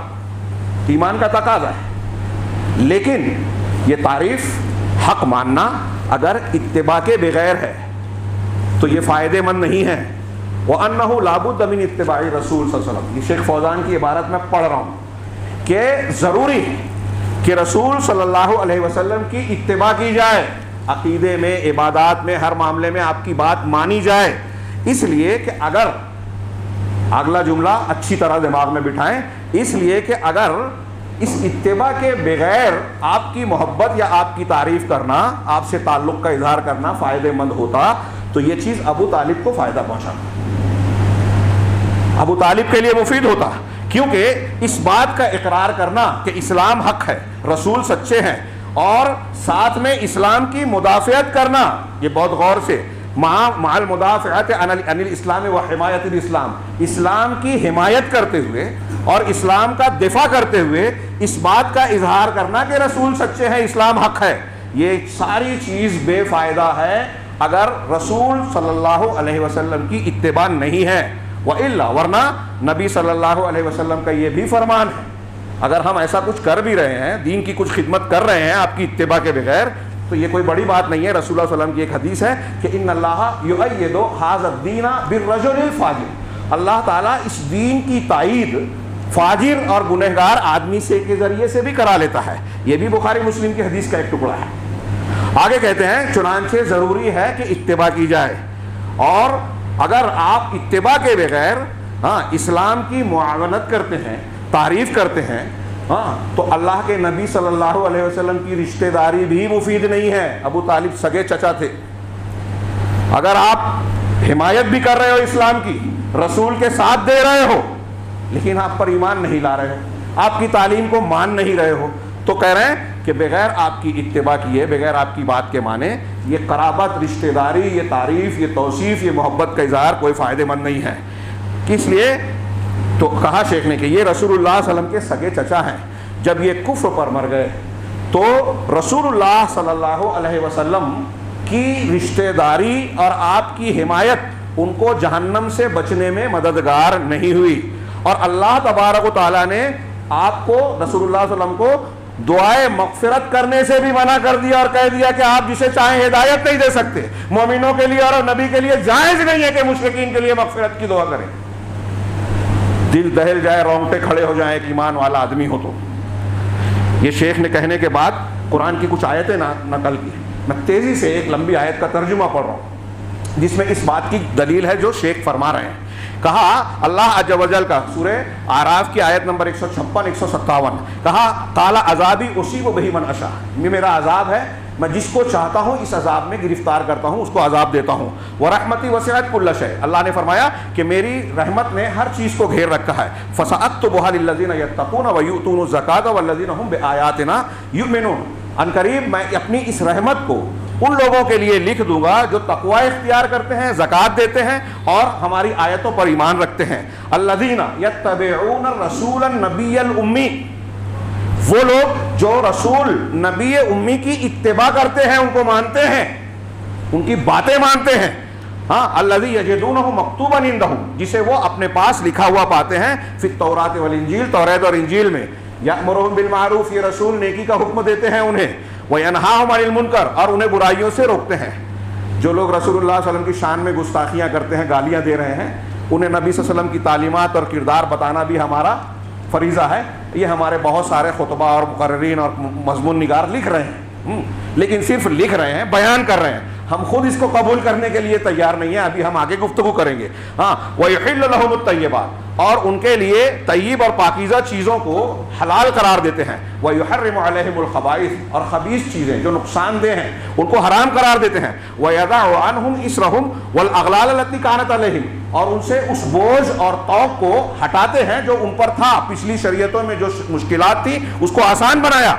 Speaker 1: ایمان کا تقاضا ہے، لیکن یہ تعریف حق ماننا اگر اتباع کے بغیر ہے تو یہ فائدے مند نہیں ہے۔ وَأَنَّهُ لَا بُدَّ مِنْ اتِّبَاعِ رسول صلی اللہ علیہ وسلم، یہ شیخ فوزان کی عبارت میں پڑھ رہا ہوں کہ ضروری ہے کہ رسول صلی اللہ علیہ وسلم کی اتباع کی جائے، عقیدے میں، عبادات میں، ہر معاملے میں آپ کی بات مانی جائے، اس لیے کہ اگر اگلا جملہ اچھی طرح دماغ میں بٹھائیں، اس لیے کہ اگر اس اتباع کے بغیر آپ کی محبت یا آپ کی تعریف کرنا، آپ سے تعلق کا اظہار کرنا فائدے مند ہوتا تو یہ چیز ابو طالب کو فائدہ پہنچاتا، ابو طالب کے لیے مفید ہوتا، کیونکہ اس بات کا اقرار کرنا کہ اسلام حق ہے، رسول سچے ہیں، اور ساتھ میں اسلام کی مدافعت کرنا، یہ بہت غور سے، مع المدافعت عن الاسلام و حمایت الاسلام، اسلام کی حمایت کرتے ہوئے اور اسلام کا دفاع کرتے ہوئے اس بات کا اظہار کرنا کہ رسول سچے ہیں، اسلام حق ہے، یہ ساری چیز بے فائدہ ہے اگر رسول صلی اللہ علیہ وسلم کی اتباع نہیں ہے، وَإِلَّا، ورنہ نبی صلی اللہ علیہ وسلم کا یہ بھی فرمان ہے، اگر ہم ایسا کچھ کر بھی رہے ہیں، دین کی کچھ خدمت کر رہے ہیں آپ کی اتباع کے بغیر، تو یہ کوئی بڑی بات نہیں ہے۔ رسول اللہ صلی اللہ علیہ وسلم کی ایک حدیث ہے کہ ان اللہ یؤید ھذا الدین بالرجل الفاجر، اللہ تعالیٰ اس دین کی تائید فاجر اور گنہگار آدمی سے کے ذریعے سے بھی کرا لیتا ہے، یہ بھی بخاری مسلم کی حدیث کا ایک ٹکڑا ہے۔ آگے کہتے ہیں چنانچہ ضروری ہے کہ اتباع کی جائے، اور اگر آپ اتباع کے بغیر اسلام کی معاونت کرتے ہیں، تعریف کرتے ہیں، تو اللہ کے نبی صلی اللہ علیہ وسلم کی رشتہ داری بھی مفید نہیں ہے۔ ابو طالب سگے چچا تھے، اگر آپ حمایت بھی کر رہے ہو اسلام کی، رسول کے ساتھ دے رہے ہو، لیکن آپ پر ایمان نہیں لا رہے ہو، آپ کی تعلیم کو مان نہیں رہے ہو، تو کہہ رہے ہیں کہ بغیر آپ کی اتباع کیے، بغیر آپ کی بات کے مانے، یہ قرابت، رشتہ داری، یہ تعریف، یہ توصیف، یہ محبت کا اظہار کوئی فائدہ مند نہیں ہے۔ کس لیے؟ تو کہا شیخ نے کہ یہ رسول اللہ صلی اللہ علیہ وسلم کے سگے چچا ہیں، جب یہ کفر پر مر گئے تو رسول اللہ صلی اللہ علیہ وسلم کی رشتہ داری اور آپ کی حمایت ان کو جہنم سے بچنے میں مددگار نہیں ہوئی، اور اللہ تبارک و تعالیٰ نے آپ کو، رسول اللہ صلی اللہ علیہ وسلم کو، دعائے مغفرت کرنے سے بھی منع کر دیا اور کہہ دیا کہ آپ جسے چاہیں ہدایت نہیں دے سکتے، مومنوں کے لیے اور نبی کے لیے جائز نہیں ہے کہ مشرکین کے لیے مغفرت کی دعا کریں۔ دل دہل جائے، رونگٹے کھڑے ہو جائیں ایک ایمان والا آدمی ہو تو۔ یہ شیخ نے کہنے کے بعد قرآن کی کچھ آیتیں نقل کی، میں تیزی سے ایک لمبی آیت کا ترجمہ پڑھ رہا ہوں جس میں اس بات کی دلیل ہے جو شیخ فرما رہے ہیں۔ کہا اللہ عز و جل کا سورہ اعراف کی آیت نمبر 156 157، کہا قال عذابی اصیب بہ من اشاء، یہ میرا عذاب ہے، میں جس کو چاہتا ہوں اس عذاب میں گرفتار کرتا ہوں، اس کو عذاب دیتا ہوں۔ ورحمتی وسعت کل شیء، اللہ نے فرمایا کہ میری رحمت نے ہر چیز کو گھیر رکھا ہے۔ فسأکتبھا للذین یتقون ویؤتون الزکاۃ والذین هم بآیاتنا یؤمنون، عنقریب میں اپنی اس رحمت کو ان لوگوں کے لیے لکھ دوں گا جو تقوی اختیار کرتے ہیں، زکوٰۃ دیتے ہیں اور ہماری آیتوں پر ایمان رکھتے ہیں۔ الذین یتبعون الرسول النبی الامی، وہ لوگ جو رسول نبی امی کی اتباع کرتے ہیں، ان کو مانتے ہیں، ان کی باتیں مانتے ہیں۔ الذی یجدونہ مکتوبا عندہم، جسے وہ اپنے پاس لکھا ہوا پاتے ہیں، فی التوراۃ والانجیل، توریت اور انجیل میں۔ یأمرہم بالمعروف، یہ رسول نیکی کا حکم دیتے ہیں انہیں، وینہاہم عن المنکر، اور انہیں برائیوں سے روکتے ہیں۔ جو لوگ رسول اللہ صلی اللہ علیہ وسلم کی شان میں گستاخیاں کرتے ہیں، گالیاں دے رہے ہیں، انہیں نبی صلی اللہ علیہ وسلم کی تعلیمات اور کردار بتانا بھی ہمارا فریضہ ہے۔ یہ ہمارے بہت سارے خطبہ اور مقررین اور مضمون نگار لکھ رہے ہیں، لیکن صرف لکھ رہے ہیں، بیان کر رہے ہیں، ہم خود اس کو قبول کرنے کے لیے تیار نہیں ہیں، ابھی ہم آگے گفتگو کریں گے۔ وَيُحِلُّ لَهُمُ الطَّيِّبَاتِ، اور ان کے لیے طیب اور پاکیزہ چیزوں کو حلال قرار دیتے ہیں۔ وَيُحَرِّمُ عَلَيْهِمُ الْخَبَائِثَ، اور خبیث چیزیں جو نقصان دہ ہیں ان کو حرام قرار دیتے ہیں۔ وَيَضَعُ عَنْهُمْ إِصْرَهُمْ وَالْأَغْلَالَ الَّتِي كَانَتْ عَلَيْهِمْ، اور ان سے اس بوجھ اور طوق کو ہٹاتے ہیں جو ان پر تھا، پچھلی شریعتوں میں جو مشکلات تھی اس کو آسان بنایا۔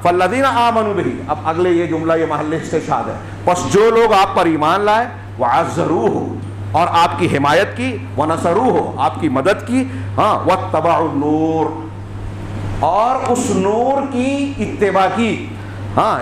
Speaker 1: فَالَّذِينَ آمَنُوا بِهِ، اب اگلے یہ جملہ یہ محل استشہاد ہے، پس جو لوگ آپ پر ایمان لائے، وَعَزَّرُوهُ، اور آپ کی حمایت کی، وَنَصَرُوهُ، آپ کی مدد کی، وَاتَّبَعُوا النُّورَ، اور اس نور کی اتباع کی۔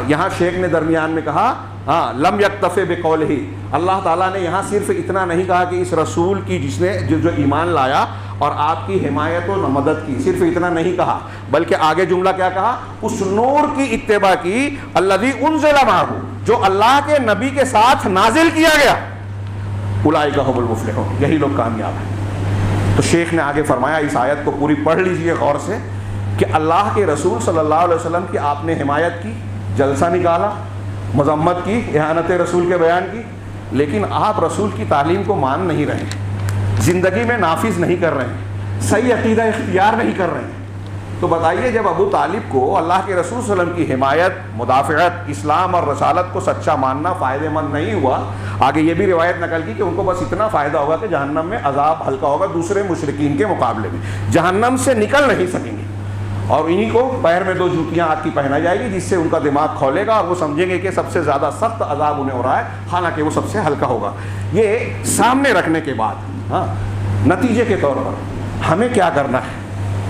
Speaker 1: یہاں شیخ نے درمیان میں کہا ہاں لم یکتف بقولہ، اللہ تعالیٰ نے یہاں صرف اتنا نہیں کہا کہ اس رسول کی جس نے جو ایمان لایا اور آپ کی حمایت و مدد کی، صرف اتنا نہیں کہا، بلکہ آگے جملہ کیا کہا؟ اس نور کی اتباع کی الذی انزل معہ، جو اللہ کے نبی کے ساتھ نازل کیا گیا، اولئک هم المفلحون، یہی لوگ کامیاب ہیں۔ تو شیخ نے آگے فرمایا، اس آیت کو پوری پڑھ لیجئے غور سے، کہ اللہ کے رسول صلی اللہ علیہ وسلم کی آپ نے حمایت کی، جلسہ نکالا، مذمت کی، اہانت رسول کے بیان کی، لیکن آپ رسول کی تعلیم کو مان نہیں رہے ہیں، زندگی میں نافذ نہیں کر رہے ہیں، صحیح عقیدہ اختیار نہیں کر رہے ہیں۔ تو بتائیے جب ابو طالب کو اللہ کے رسول صلی اللہ علیہ وسلم کی حمایت، مدافعت، اسلام اور رسالت کو سچا ماننا فائدہ مند نہیں ہوا، آگے یہ بھی روایت نقل کی کہ ان کو بس اتنا فائدہ ہوگا کہ جہنم میں عذاب ہلکا ہوگا دوسرے مشرکین کے مقابلے میں، جہنم سے نکل نہیں سکیں گے، اور انہی کو پیر میں 2 جوتیاں آگ کی پہنائی جائے گی، جس سے ان کا دماغ کھولے گا اور وہ سمجھیں گے کہ سب سے زیادہ سخت عذاب انہیں ہو رہا ہے، حالانکہ وہ سب سے ہلکا ہوگا۔ یہ سامنے رکھنے کے بعد ہاں نتیجے کے طور پر ہمیں کیا کرنا ہے؟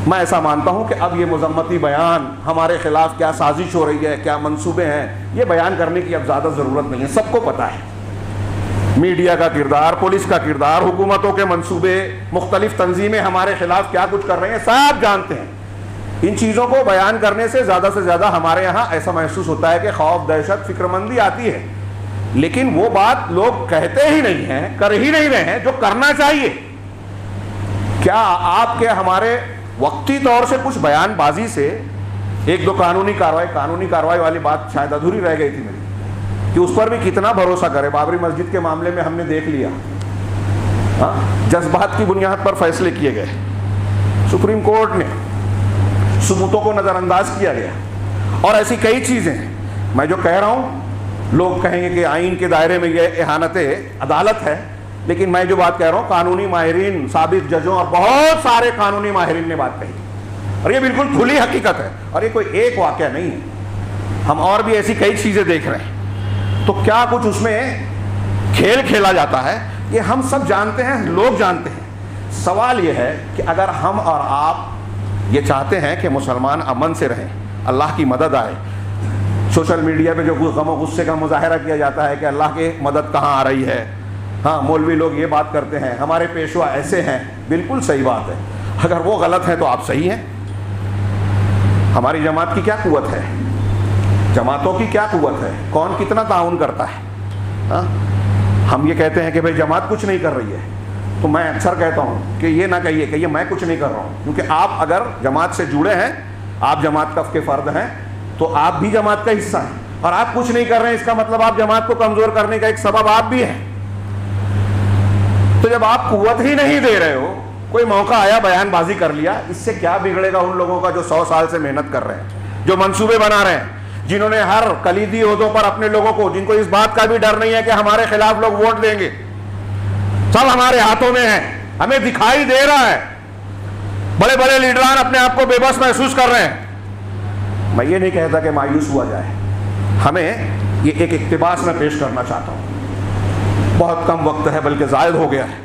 Speaker 1: میں ایسا مانتا ہوں کہ اب یہ مذمتی بیان، ہمارے خلاف کیا سازش ہو رہی ہے، کیا منصوبے ہیں، یہ بیان کرنے کی اب زیادہ ضرورت نہیں ہے، سب کو پتہ ہے۔ میڈیا کا کردار، پولیس کا کردار، حکومتوں کے منصوبے، مختلف تنظیمیں ہمارے خلاف کیا کچھ کر رہے ہیں، سب جانتے ہیں۔ ان چیزوں کو بیان کرنے سے زیادہ ہمارے یہاں ایسا محسوس ہوتا ہے کہ خوف، دہشت، فکر مندی آتی ہے، لیکن وہ بات لوگ کہتے ہی نہیں ہیں، کر ہی نہیں رہے ہیں جو کرنا چاہیے۔ کیا آپ کے ہمارے وقتی طور سے کچھ بیان بازی سے 1-2 قانونی کارروائی والی بات شاید ادھوری رہ گئی تھی میری، کہ اس پر بھی کتنا بھروسہ کرے؟ بابری مسجد کے معاملے میں ہم نے دیکھ لیا، جذبات کی بنیاد پر فیصلے کیے گئے، سپریم کورٹ نے ثبوتوں کو نظر انداز کیا گیا، اور ایسی کئی چیزیں ہیں۔ میں جو کہہ رہا ہوں، لوگ کہیں گے کہ آئین کے دائرے میں یہ اہانت عدالت ہے، لیکن میں جو بات کہہ رہا ہوں قانونی ماہرین، سابق ججوں اور بہت سارے قانونی ماہرین نے بات کہی، اور یہ بالکل کھلی حقیقت ہے، اور یہ کوئی ایک واقعہ نہیں ہے، ہم اور بھی ایسی کئی چیزیں دیکھ رہے ہیں۔ تو کیا کچھ اس میں کھیل کھیلا جاتا ہے، یہ ہم سب جانتے ہیں، لوگ جانتے ہیں۔ سوال یہ ہے کہ اگر ہم اور آپ یہ چاہتے ہیں کہ مسلمان امن سے رہیں، اللہ کی مدد آئے، سوشل میڈیا پہ جو غم و غصے کا مظاہرہ کیا جاتا ہے کہ اللہ کی مدد کہاں آ رہی ہے، ہاں مولوی لوگ یہ بات کرتے ہیں، ہمارے پیشوا ایسے ہیں، بالکل صحیح بات ہے، اگر وہ غلط ہے تو آپ صحیح ہیں۔ ہماری جماعت کی کیا قوت ہے، جماعتوں کی کیا قوت ہے، کون کتنا تعاون کرتا ہے؟ ہم یہ کہتے ہیں کہ بھئی جماعت کچھ نہیں کر رہی ہے، تو میں اکثر کہتا ہوں کہ یہ نہ کہیے کہ یہ میں کچھ نہیں کر رہا ہوں، کیونکہ آپ اگر جماعت سے جڑے ہیں، آپ جماعت کے فرد ہیں، تو آپ بھی جماعت کا حصہ ہیں، اور آپ کچھ نہیں کر رہے ہیں اس کا مطلب آپ جماعت کو کمزور کرنے کا ایک سبب آپ بھی ہیں۔ تو جب آپ قوت ہی نہیں دے رہے ہو، کوئی موقع آیا بیان بازی کر لیا، اس سے کیا بگڑے گا ان لوگوں کا جو 100 سال سے محنت کر رہے ہیں، جو منصوبے بنا رہے ہیں، جنہوں نے ہر کلیدی عہدوں پر اپنے لوگوں کو، جن کو اس بات کا بھی ڈر نہیں ہے کہ ہمارے خلاف لوگ ووٹ دیں گے، سب ہمارے ہاتھوں میں ہے، ہمیں دکھائی دے رہا ہے، بڑے بڑے لیڈران اپنے آپ کو بے بس محسوس کر رہے ہیں۔ میں یہ نہیں کہتا کہ مایوس ہوا جائے، ہمیں یہ ایک اقتباس میں پیش کرنا چاہتا ہوں، بہت کم وقت ہے بلکہ زائد ہو گیا ہے،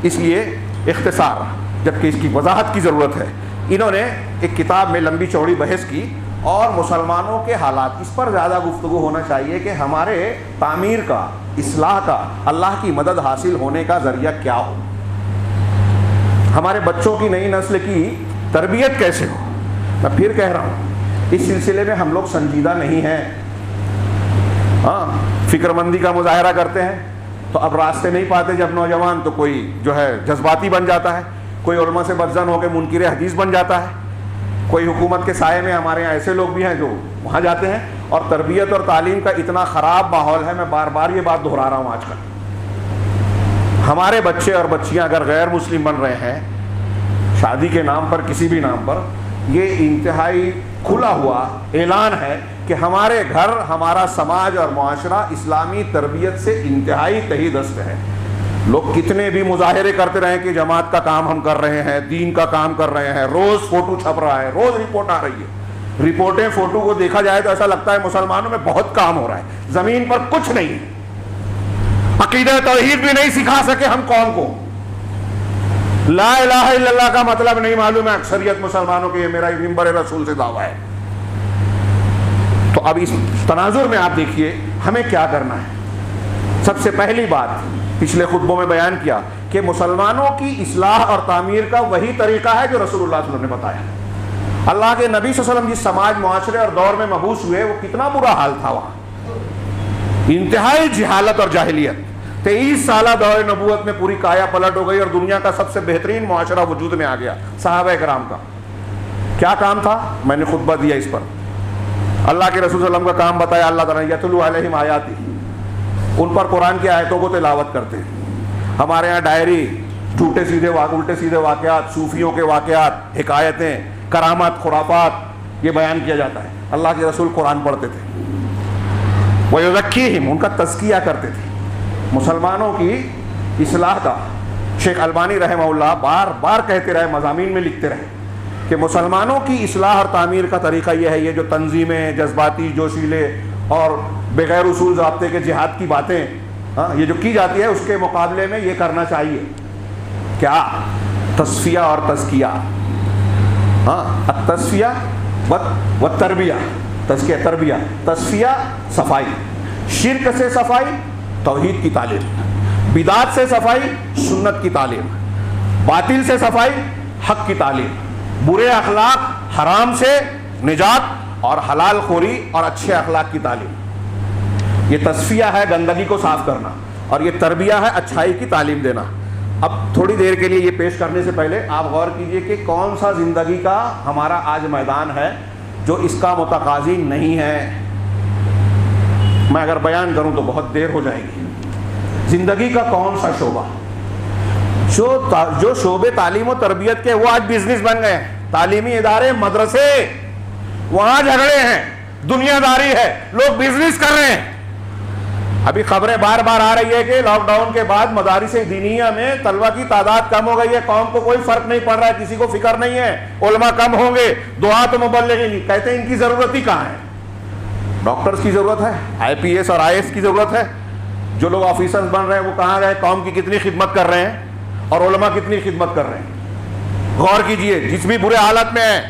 Speaker 1: اس لیے اختصار، جبکہ اس کی وضاحت کی ضرورت ہے۔ انہوں نے ایک کتاب میں لمبی چوڑی بحث کی، اور مسلمانوں کے حالات، اس پر زیادہ گفتگو ہونا چاہیے کہ ہمارے تعمیر کا، اصلاح کا، اللہ کی مدد حاصل ہونے کا ذریعہ کیا ہو، ہمارے بچوں کی، نئی نسل کی تربیت کیسے ہو۔ میں پھر کہہ رہا ہوں، اس سلسلے میں ہم لوگ سنجیدہ نہیں ہیں، فکر مندی کا مظاہرہ کرتے ہیں، تو اب راستے نہیں پاتے جب نوجوان، تو کوئی جو ہے جذباتی بن جاتا ہے، کوئی علماء سے بدظن ہو کے منکر حدیث بن جاتا ہے، کوئی حکومت کے سائے میں، ہمارے یہاں ایسے لوگ بھی ہیں جو وہاں جاتے ہیں، اور تربیت اور تعلیم کا اتنا خراب ماحول ہے، میں بار بار یہ بات دہرا رہا ہوں آج کل، ہمارے بچے اور بچیاں اگر غیر مسلم بن رہے ہیں، شادی کے نام پر، کسی بھی نام پر، یہ انتہائی کھلا ہوا اعلان ہے کہ ہمارے گھر، ہمارا سماج اور معاشرہ اسلامی تربیت سے انتہائی تہی دست ہے۔ لوگ کتنے بھی مظاہرے کرتے رہے کہ جماعت کا کام ہم کر رہے ہیں، دین کا کام کر رہے ہیں، روز فوٹو چھپ رہا ہے، روز رپورٹ آ رہی ہے، رپورٹیں، فوٹو کو دیکھا جائے تو ایسا لگتا ہے مسلمانوں میں بہت کام ہو رہا ہے، زمین پر کچھ نہیں ہے، عقیدہ توحید بھی نہیں سکھا سکے ہم قوم کو، لا الہ الا اللہ کا مطلب نہیں معلوم ہے اکثریت مسلمانوں کے، یہ میرا منبر رسول سے دعویٰ ہے۔ تو اب اس تناظر میں آپ دیکھیے ہمیں کیا کرنا ہے؟ سب سے پہلی بات پچھلے خطبوں میں بیان کیا کہ مسلمانوں کی اصلاح اور تعمیر کا وہی طریقہ ہے جو رسول اللہ صلی اللہ علیہ وسلم نے بتایا۔ اللہ کے نبی صلی اللہ علیہ وسلم جس سماج معاشرے اور دور میں مبعوث ہوئے وہ کتنا برا حال تھا، وہاں انتہائی جہالت اور جاہلیت۔ 23 سالہ دور نبوت میں پوری کایا پلٹ ہو گئی اور دنیا کا سب سے بہترین معاشرہ وجود میں آ گیا۔ صحابہ کرام کا کیا کام تھا؟ میں نے خطبہ دیا اس پر۔ اللہ کے رسول صلی اللہ علیہ وسلم کا کام بتایا، اللہ تعالیٰ یتلو علیہم آیاتی، ان پر قرآن کی آیتوں کو تلاوت کرتے ہیں۔ ہمارے ہاں ڈائری، جھوٹے سیدھے الٹے سیدھے واقعات، صوفیوں کے واقعات، حکایتیں، کرامات، خرافات، یہ بیان کیا جاتا ہے۔ اللہ کے رسول قرآن پڑھتے تھے، وَيُزَكِّيهِمْ، ان کا تزکیہ کرتے تھے، مسلمانوں کی اصلاح کا۔ شیخ البانی رحمہ اللہ بار بار کہتے رہے، مضامین میں لکھتے رہے کہ مسلمانوں کی اصلاح اور تعمیر کا طریقہ یہ ہے، یہ جو تنظیمیں، جذباتی، جوشیلے اور بغیر اصول ضابطے کے جہاد کی باتیں یہ جو کی جاتی ہے، اس کے مقابلے میں یہ کرنا چاہیے کیا؟ تصفیہ اور تزکیہ۔ التصفیہ والتربیہ، تزکیہ تربیہ، تصفیہ صفائی، شرک سے صفائی توحید کی تعلیم، بدعت سے صفائی سنت کی تعلیم، باطل سے صفائی حق کی تعلیم، برے اخلاق حرام سے نجات اور حلال خوری اور اچھے اخلاق کی تعلیم۔ یہ تصفیہ ہے گندگی کو صاف کرنا، اور یہ تربیہ ہے اچھائی کی تعلیم دینا۔ اب تھوڑی دیر کے لیے یہ پیش کرنے سے پہلے آپ غور کیجئے کہ کون سا زندگی کا ہمارا آج میدان ہے جو اس کا متقاضی نہیں ہے۔ میں اگر بیان کروں تو بہت دیر ہو جائے گی۔ زندگی کا کون سا شعبہ جو شعبے تعلیم و تربیت کے وہ آج بزنس بن گئے ہیں، تعلیمی ادارے، مدرسے، وہاں جھگڑے ہیں، دنیا داری ہے، لوگ بزنس کر رہے ہیں۔ ابھی خبریں بار بار آ رہی ہے کہ لاک ڈاؤن کے بعد مدارس دینیہ میں طلبہ کی تعداد کم ہو گئی ہے، قوم کو کوئی فرق نہیں پڑ رہا ہے، کسی کو فکر نہیں ہے، علماء کم ہوں گے، دعات و مبلغین، کہتے ہیں ان کی ضرورت ہی کہاں ہے؟ ڈاکٹرز کی ضرورت ہے، آئی پی ایس اور آئی ایس کی ضرورت ہے، جو لوگ آفیسرز بن رہے ہیں وہ کہاں گئے؟ قوم کی کتنی خدمت کر رہے ہیں اور علماء کتنی خدمت کر رہے ہیں؟ غور کیجئے، جس بھی برے حالت میں ہے،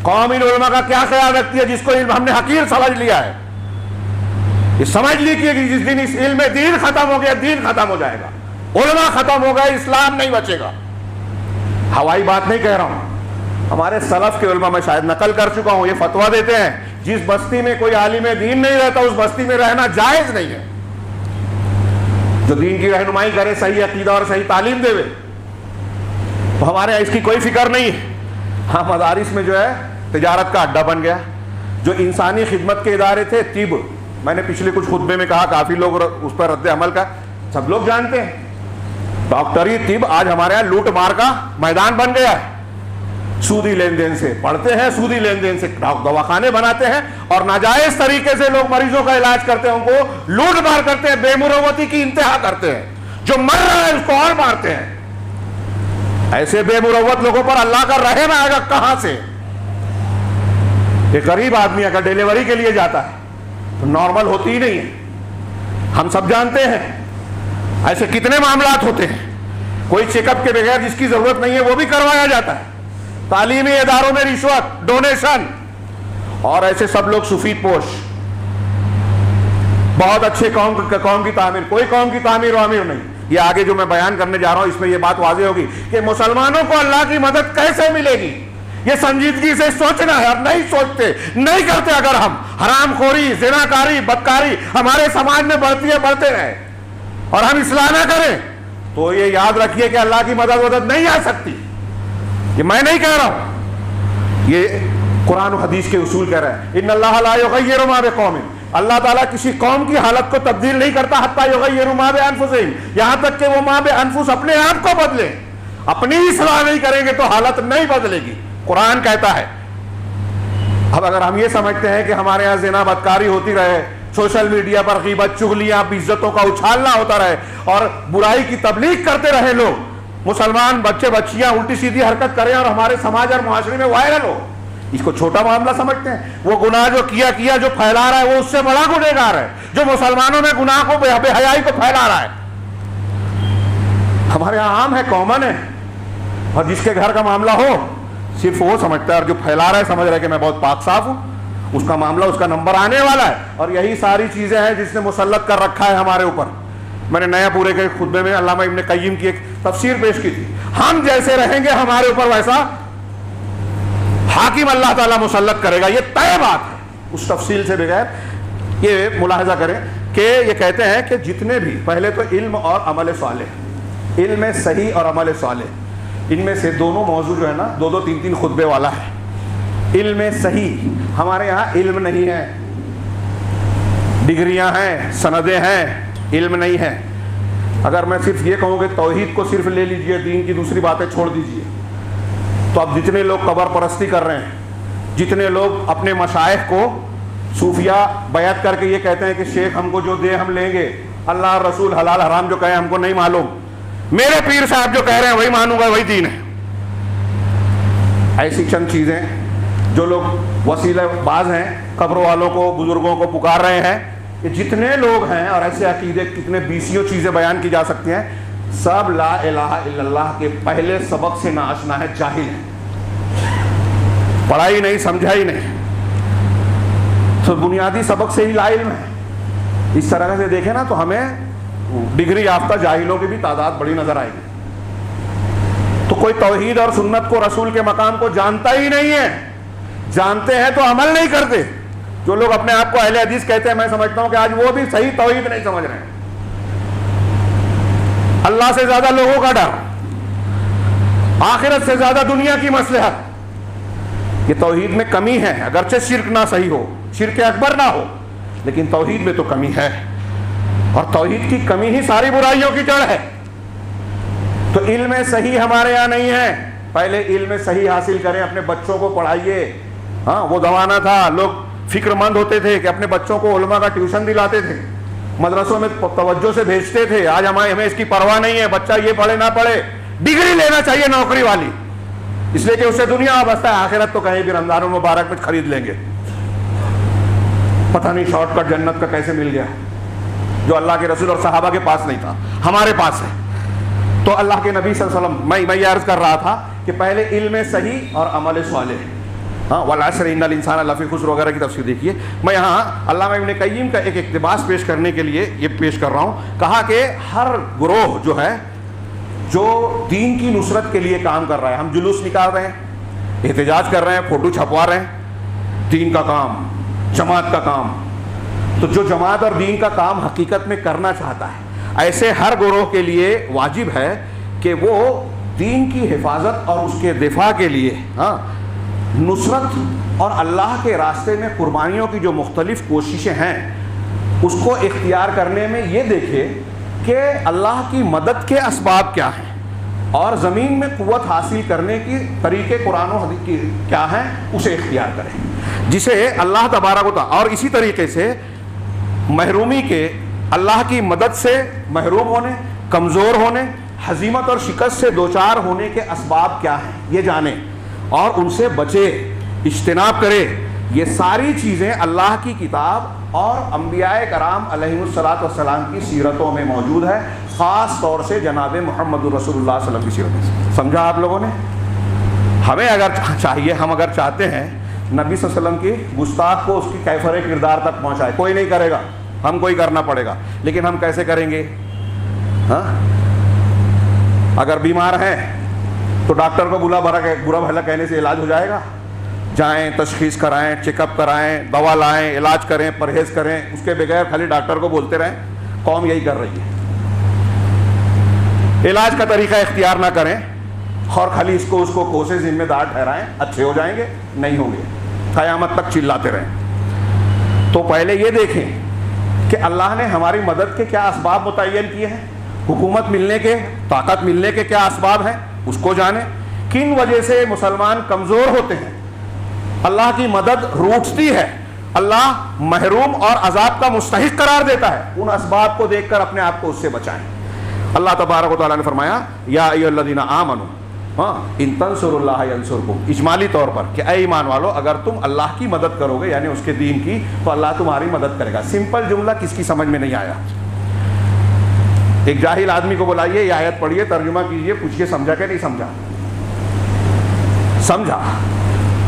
Speaker 1: قوم ان علماء کا کیا خیال رکھتی ہے جس کو ہم نے حقیر سمجھ لیا ہے؟ یہ سمجھ لیجیے کہ جس دن اس علم میں دین ختم ہو گیا، دین ختم ہو جائے گا، علماء ختم ہو گئے، اسلام نہیں بچے گا۔ ہوائی بات نہیں کہہ رہا ہوں، ہمارے سلف کے علماء میں شاید نقل کر چکا ہوں، یہ فتویٰ دیتے ہیں جس بستی میں کوئی عالم دین نہیں رہتا اس بستی میں رہنا جائز نہیں ہے۔ جو دین کی رہنمائی کرے، صحیح عقیدہ اور صحیح تعلیم دے، تو ہمارے اس کی کوئی فکر نہیں ہے۔ ہاں، مدارس میں جو ہے تجارت کا اڈا بن گیا، جو انسانی خدمت کے ادارے تھے، طب، میں نے پچھلے کچھ خطبے میں کہا، کافی لوگ اس پر رد عمل کا سب لوگ جانتے ہیں، ڈاکٹری طب آج ہمارے یہاں لوٹ مار کا میدان بن گیا ہے۔ سودی لین دین سے پڑھتے ہیں، سودی لین دین سے دواخانے بناتے ہیں، اور ناجائز طریقے سے لوگ مریضوں کا علاج کرتے ہیں، ان کو لوٹ مار کرتے ہیں، بے مروتی کی انتہا کرتے ہیں، جو مر رہا ہے اس کو اور مارتے ہیں۔ ایسے بے مروت لوگوں پر اللہ کا رحم آئے گا کہاں سے؟ ایک غریب آدمی اگر ڈیلیوری کے لیے جاتا ہے تو نارمل ہوتی ہی نہیں ہے، ہم سب جانتے ہیں، ایسے کتنے معاملات ہوتے ہیں، کوئی چیک اپ کے بغیر جس کی ضرورت نہیں ہے وہ بھی کروایا جاتا ہے۔ تعلیمی اداروں میں رشوت، ڈونیشن، اور ایسے سب لوگ سفید پوش، بہت اچھے قوم کی تعمیر، کوئی قوم کی تعمیر و امیر نہیں۔ یہ آگے جو میں بیان کرنے جا رہا ہوں اس میں یہ بات واضح ہوگی کہ مسلمانوں کو اللہ کی مدد کیسے ملے گی، یہ سنجیدگی سے سوچنا ہے، اور نہیں سوچتے، نہیں کرتے اگر ہم، حرام خوری، زناکاری، بدکاری ہمارے سماج میں بڑھتی ہے، بڑھتے رہے، اور ہم اصلاح نہ کریں تو یہ یاد رکھیے کہ اللہ کی مدد نہیں آ سکتی۔ یہ میں نہیں کہہ رہا ہوں، یہ قرآن و حدیث کے اصول کہہ رہے ہیں۔ ان اللہ لا یغیر ما بقوم، اللہ تعالیٰ کسی قوم کی حالت کو تبدیل نہیں کرتا حتی یغیروا ما بانفسہم، یہاں تک کہ وہ ما بانفس اپنے آپ کو بدلیں۔ اپنی اصلاح نہیں کریں گے تو حالت نہیں بدلے گی، قرآن کہتا ہے۔ اب اگر ہم یہ سمجھتے ہیں کہ ہمارے یہاں زنا بدکاری ہوتی رہے، سوشل میڈیا پر غیبت، چغلیاں، عزتوں کا اچھالنا ہوتا رہے، اور برائی کی تبلیغ کرتے رہے لوگ، مسلمان بچے بچیاں الٹی سیدھی حرکت کریں اور ہمارے سماج اور معاشرے میں وائرل ہو، اس کو چھوٹا معاملہ سمجھتے ہیں؟ وہ گناہ جو کیا جو پھیلا رہا ہے وہ اس سے بڑا گنہگار ہے، جو مسلمانوں میں گناہ کو، بے حیائی کو پھیلا رہا ہے۔ ہمارے یہاں عام ہے، کامن ہے، اور جس کے گھر کا معاملہ ہو صرف وہ سمجھتا ہے، اور جو پھیلا رہا ہے سمجھ رہا ہے کہ میں بہت پاک صاف ہوں، اس کا معاملہ، اس کا نمبر آنے والا ہے، اور یہی ساری چیزیں ہیں جس نے مسلط کر رکھا ہے ہمارے اوپر. میں نے نیا پورے کے خطبے میں علامہ ابن قیم کی ایک تفسیر پیش کی تھی. ہم جیسے رہیں گے ہمارے اوپر ویسا حاکم اللہ تعالیٰ مسلط کرے گا، یہ طے بات ہے. اس تفصیل سے بغیر یہ ملاحظہ کریں کہ یہ کہتے ہیں کہ جتنے بھی، پہلے تو علم اور عمل صالح، علم صحیح اور عمل صالح، ان میں سے دونوں موضوع جو ہے نا دو دو تین تین خطبے والا ہے. علم صحیح، ہمارے یہاں علم نہیں ہے، ڈگریاں ہیں، سندیں ہیں، علم نہیں ہے. اگر میں صرف یہ کہوں کہ توحید کو صرف لے لیجئے، دین کی دوسری باتیں چھوڑ دیجئے، تو اب جتنے لوگ قبر پرستی کر رہے ہیں، جتنے لوگ اپنے مشائخ کو صوفیاء بیعت کر کے یہ کہتے ہیں کہ شیخ ہم کو جو دے ہم لیں گے، اللہ اور رسول حلال حرام جو کہیں ہم کو نہیں معلوم، میرے پیر صاحب جو کہہ رہے ہیں وہی مانوں گا، وہی دین ہے. ایسی چند چیزیں جو لوگ وسیلہ باز ہیں، قبروں والوں کو، بزرگوں کو پکار رہے ہیں، کہ جتنے لوگ ہیں، اور ایسے عقیدے کتنے بیسیوں چیزیں بیان کی جا سکتی ہیں، سب لا الہ الا اللہ کے پہلے سبق سے ناآشنا ہے، جاہل ہے، پڑھا ہی نہیں، سمجھا ہی نہیں، تو بنیادی سبق سے ہی لا علم ہے. اس طرح سے دیکھیں نا تو ہمیں ڈگری یافتہ جاہلوں کی بھی تعداد بڑی نظر آئے گی. تو کوئی توحید اور سنت کو، رسول کے مقام کو جانتا ہی نہیں ہے، جانتے ہیں تو عمل نہیں کرتے. جو لوگ اپنے آپ کو اہل حدیث کہتے ہیں، میں سمجھتا ہوں کہ آج وہ بھی صحیح توحید نہیں سمجھ رہے ہیں. اللہ سے زیادہ لوگوں کا ڈر، آخرت سے زیادہ دنیا کی مصلحت، یہ توحید میں کمی ہے. اگرچہ شرک نہ صحیح ہو، شرک اکبر نہ ہو، لیکن توحید میں تو کمی ہے، اور توحید کی کمی ہی ساری برائیوں کی جڑ ہے. تو علم صحیح ہمارے یہاں نہیں ہے. پہلے علم صحیح حاصل کریں، اپنے بچوں کو پڑھائیے. ہاں، وہ زمانہ تھا لوگ فکر مند ہوتے تھے کہ اپنے بچوں کو علماء کا ٹیوشن دلاتے تھے، مدرسوں میں توجہ سے بھیجتے تھے. آج ہمیں اس کی پرواہ نہیں ہے، بچہ یہ پڑھے نہ پڑھے، ڈگری لینا چاہیے نوکری والی، اس لیے کہ اس سے دنیا وابستہ ہے، آخرت تو کہیں بھی رمضان المبارک میں خرید لیں گے. پتہ نہیں شارٹ کٹ جنت کا کیسے مل گیا، جو اللہ کے رسول اور صحابہ کے پاس نہیں تھا، ہمارے پاس ہے. تو اللہ کے نبی صلی اللہ علیہ وسلم، میں یہ عرض کر رہا تھا کہ پہلے علم صحیح اور عمل صالح. ہاں، والعصر ان الانسان لفی خسر وغیرہ کی تفسیر دیکھیے. میں یہاں علامہ ابن قیم کا ایک اقتباس پیش کرنے کے لیے یہ پیش کر رہا ہوں. کہا کہ ہر گروہ جو ہے، جو دین کی نصرت کے لیے کام کر رہا ہے، ہم جلوس نکال رہے ہیں، احتجاج کر رہے ہیں، فوٹو چھپوا رہے ہیں، دین کا کام، جماعت کا کام. تو جو جماعت اور دین کا کام حقیقت میں کرنا چاہتا ہے، ایسے ہر گروہ کے لیے واجب ہے کہ وہ دین کی حفاظت اور اس کے دفاع کے لیے نصرت اور اللہ کے راستے میں قربانیوں کی جو مختلف کوششیں ہیں، اس کو اختیار کرنے میں یہ دیکھے کہ اللہ کی مدد کے اسباب کیا ہیں، اور زمین میں قوت حاصل کرنے کی طریقے قرآن و حدیث کی کیا ہیں، اسے اختیار کریں، جسے اللہ تبارک و تعالی. اور اسی طریقے سے محرومی کے، اللہ کی مدد سے محروم ہونے، کمزور ہونے، ہزیمت اور شکست سے دوچار ہونے کے اسباب کیا ہیں، یہ جانیں اور ان سے بچے، اجتناب کرے. یہ ساری چیزیں اللہ کی کتاب اور انبیاء کرام علیہ الصلوۃ والسلام کی سیرتوں میں موجود ہے، خاص طور سے جناب محمد رسول اللہ صلی اللہ علیہ وسلم کی سیرت میں. سمجھا آپ لوگوں نے؟ ہمیں اگر چاہیے، ہم اگر چاہتے ہیں نبی صلی اللہ علیہ وسلم کی گستاخ کو اس کی کیفر کردار تک پہنچائے، کوئی نہیں کرے گا، ہم کو ہی کرنا پڑے گا. لیکن ہم کیسے کریں گے؟ ہاں، اگر بیمار ہیں تو ڈاکٹر کو برا بھلا کہنے سے علاج ہو جائے گا؟ جائیں، تشخیص کرائیں، چیک اپ کرائیں، دوا لائیں، علاج کریں، پرہیز کریں. اس کے بغیر خالی ڈاکٹر کو بولتے رہیں. قوم یہی کر رہی ہے. علاج کا طریقہ اختیار نہ کریں اور خالی اس کو کوسے ذمہ دار ٹھہرائیں، اچھے ہو جائیں گے، نہیں ہوں گے، قیامت تک چلاتے رہیں. تو پہلے یہ دیکھیں کہ اللہ نے ہماری مدد کے کیا اسباب متعین کیے ہیں، حکومت ملنے کے، طاقت ملنے کے کیا اسباب ہیں، اس کو جانیں. کن وجہ سے مسلمان کمزور ہوتے ہیں، اللہ کی مدد روٹتی ہے، اللہ محروم اور عذاب کا مستحق قرار دیتا ہے، ان اسباب کو دیکھ کر اپنے آپ کو اس سے بچائیں. اللہ تبارک و تعالیٰ نے فرمایا یا ایھا الذین آمنوا ان تنصروا اللہ ینصرکم، اجمالی طور پر کہ اے ایمان والو اگر تم اللہ کی مدد کرو گے، یعنی اس کے دین کی، تو اللہ تمہاری مدد کرے گا. سمپل جملہ کس کی سمجھ میں نہیں آیا؟ ایک جاہل آدمی کو بلائیے، یہ آیت پڑھیے، ترجمہ کیجئے، پوچھئے سمجھا کہ نہیں سمجھا؟ سمجھا.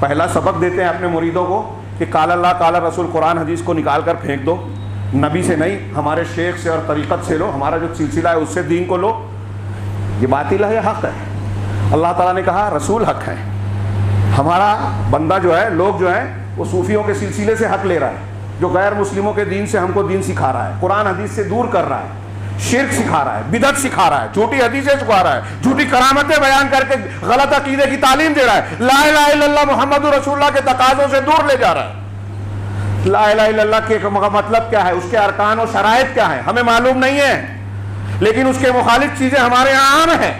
Speaker 1: پہلا سبق دیتے ہیں اپنے مریدوں کو کہ قال اللہ قال رسول قرآن حدیث کو نکال کر پھینک دو، نبی سے نہیں، ہمارے شیخ سے اور طریقت سے لو، ہمارا جو سلسلہ ہے اس سے دین کو لو. یہ باطل ہے، یہ حق ہے. اللہ تعالیٰ نے کہا رسول حق ہے. ہمارا بندہ جو ہے، لوگ جو ہیں وہ صوفیوں کے سلسلے سے حق لے رہا ہے، جو غیر مسلموں کے دین سے ہم کو دین سکھا رہا ہے، قرآن حدیث سے دور کر رہا ہے، شرک سکھا رہا ہے، بدعت سکھا رہا ہے، جھوٹی حدیثیں سکھا رہا ہے، جھوٹی کرامتیں بیان کر کے غلط عقیدے کی تعلیم دے رہا ہے، لا الہ الا اللہ محمد رسول اللہ کے تقاضوں سے دور لے جا رہا ہے. لا الہ الا اللہ کے مطلب کیا ہے، اس کے ارکان و شرائط کیا ہیں ہمیں معلوم نہیں ہے، لیکن اس کے مخالف چیزیں ہمارے یہاں عام ہیں.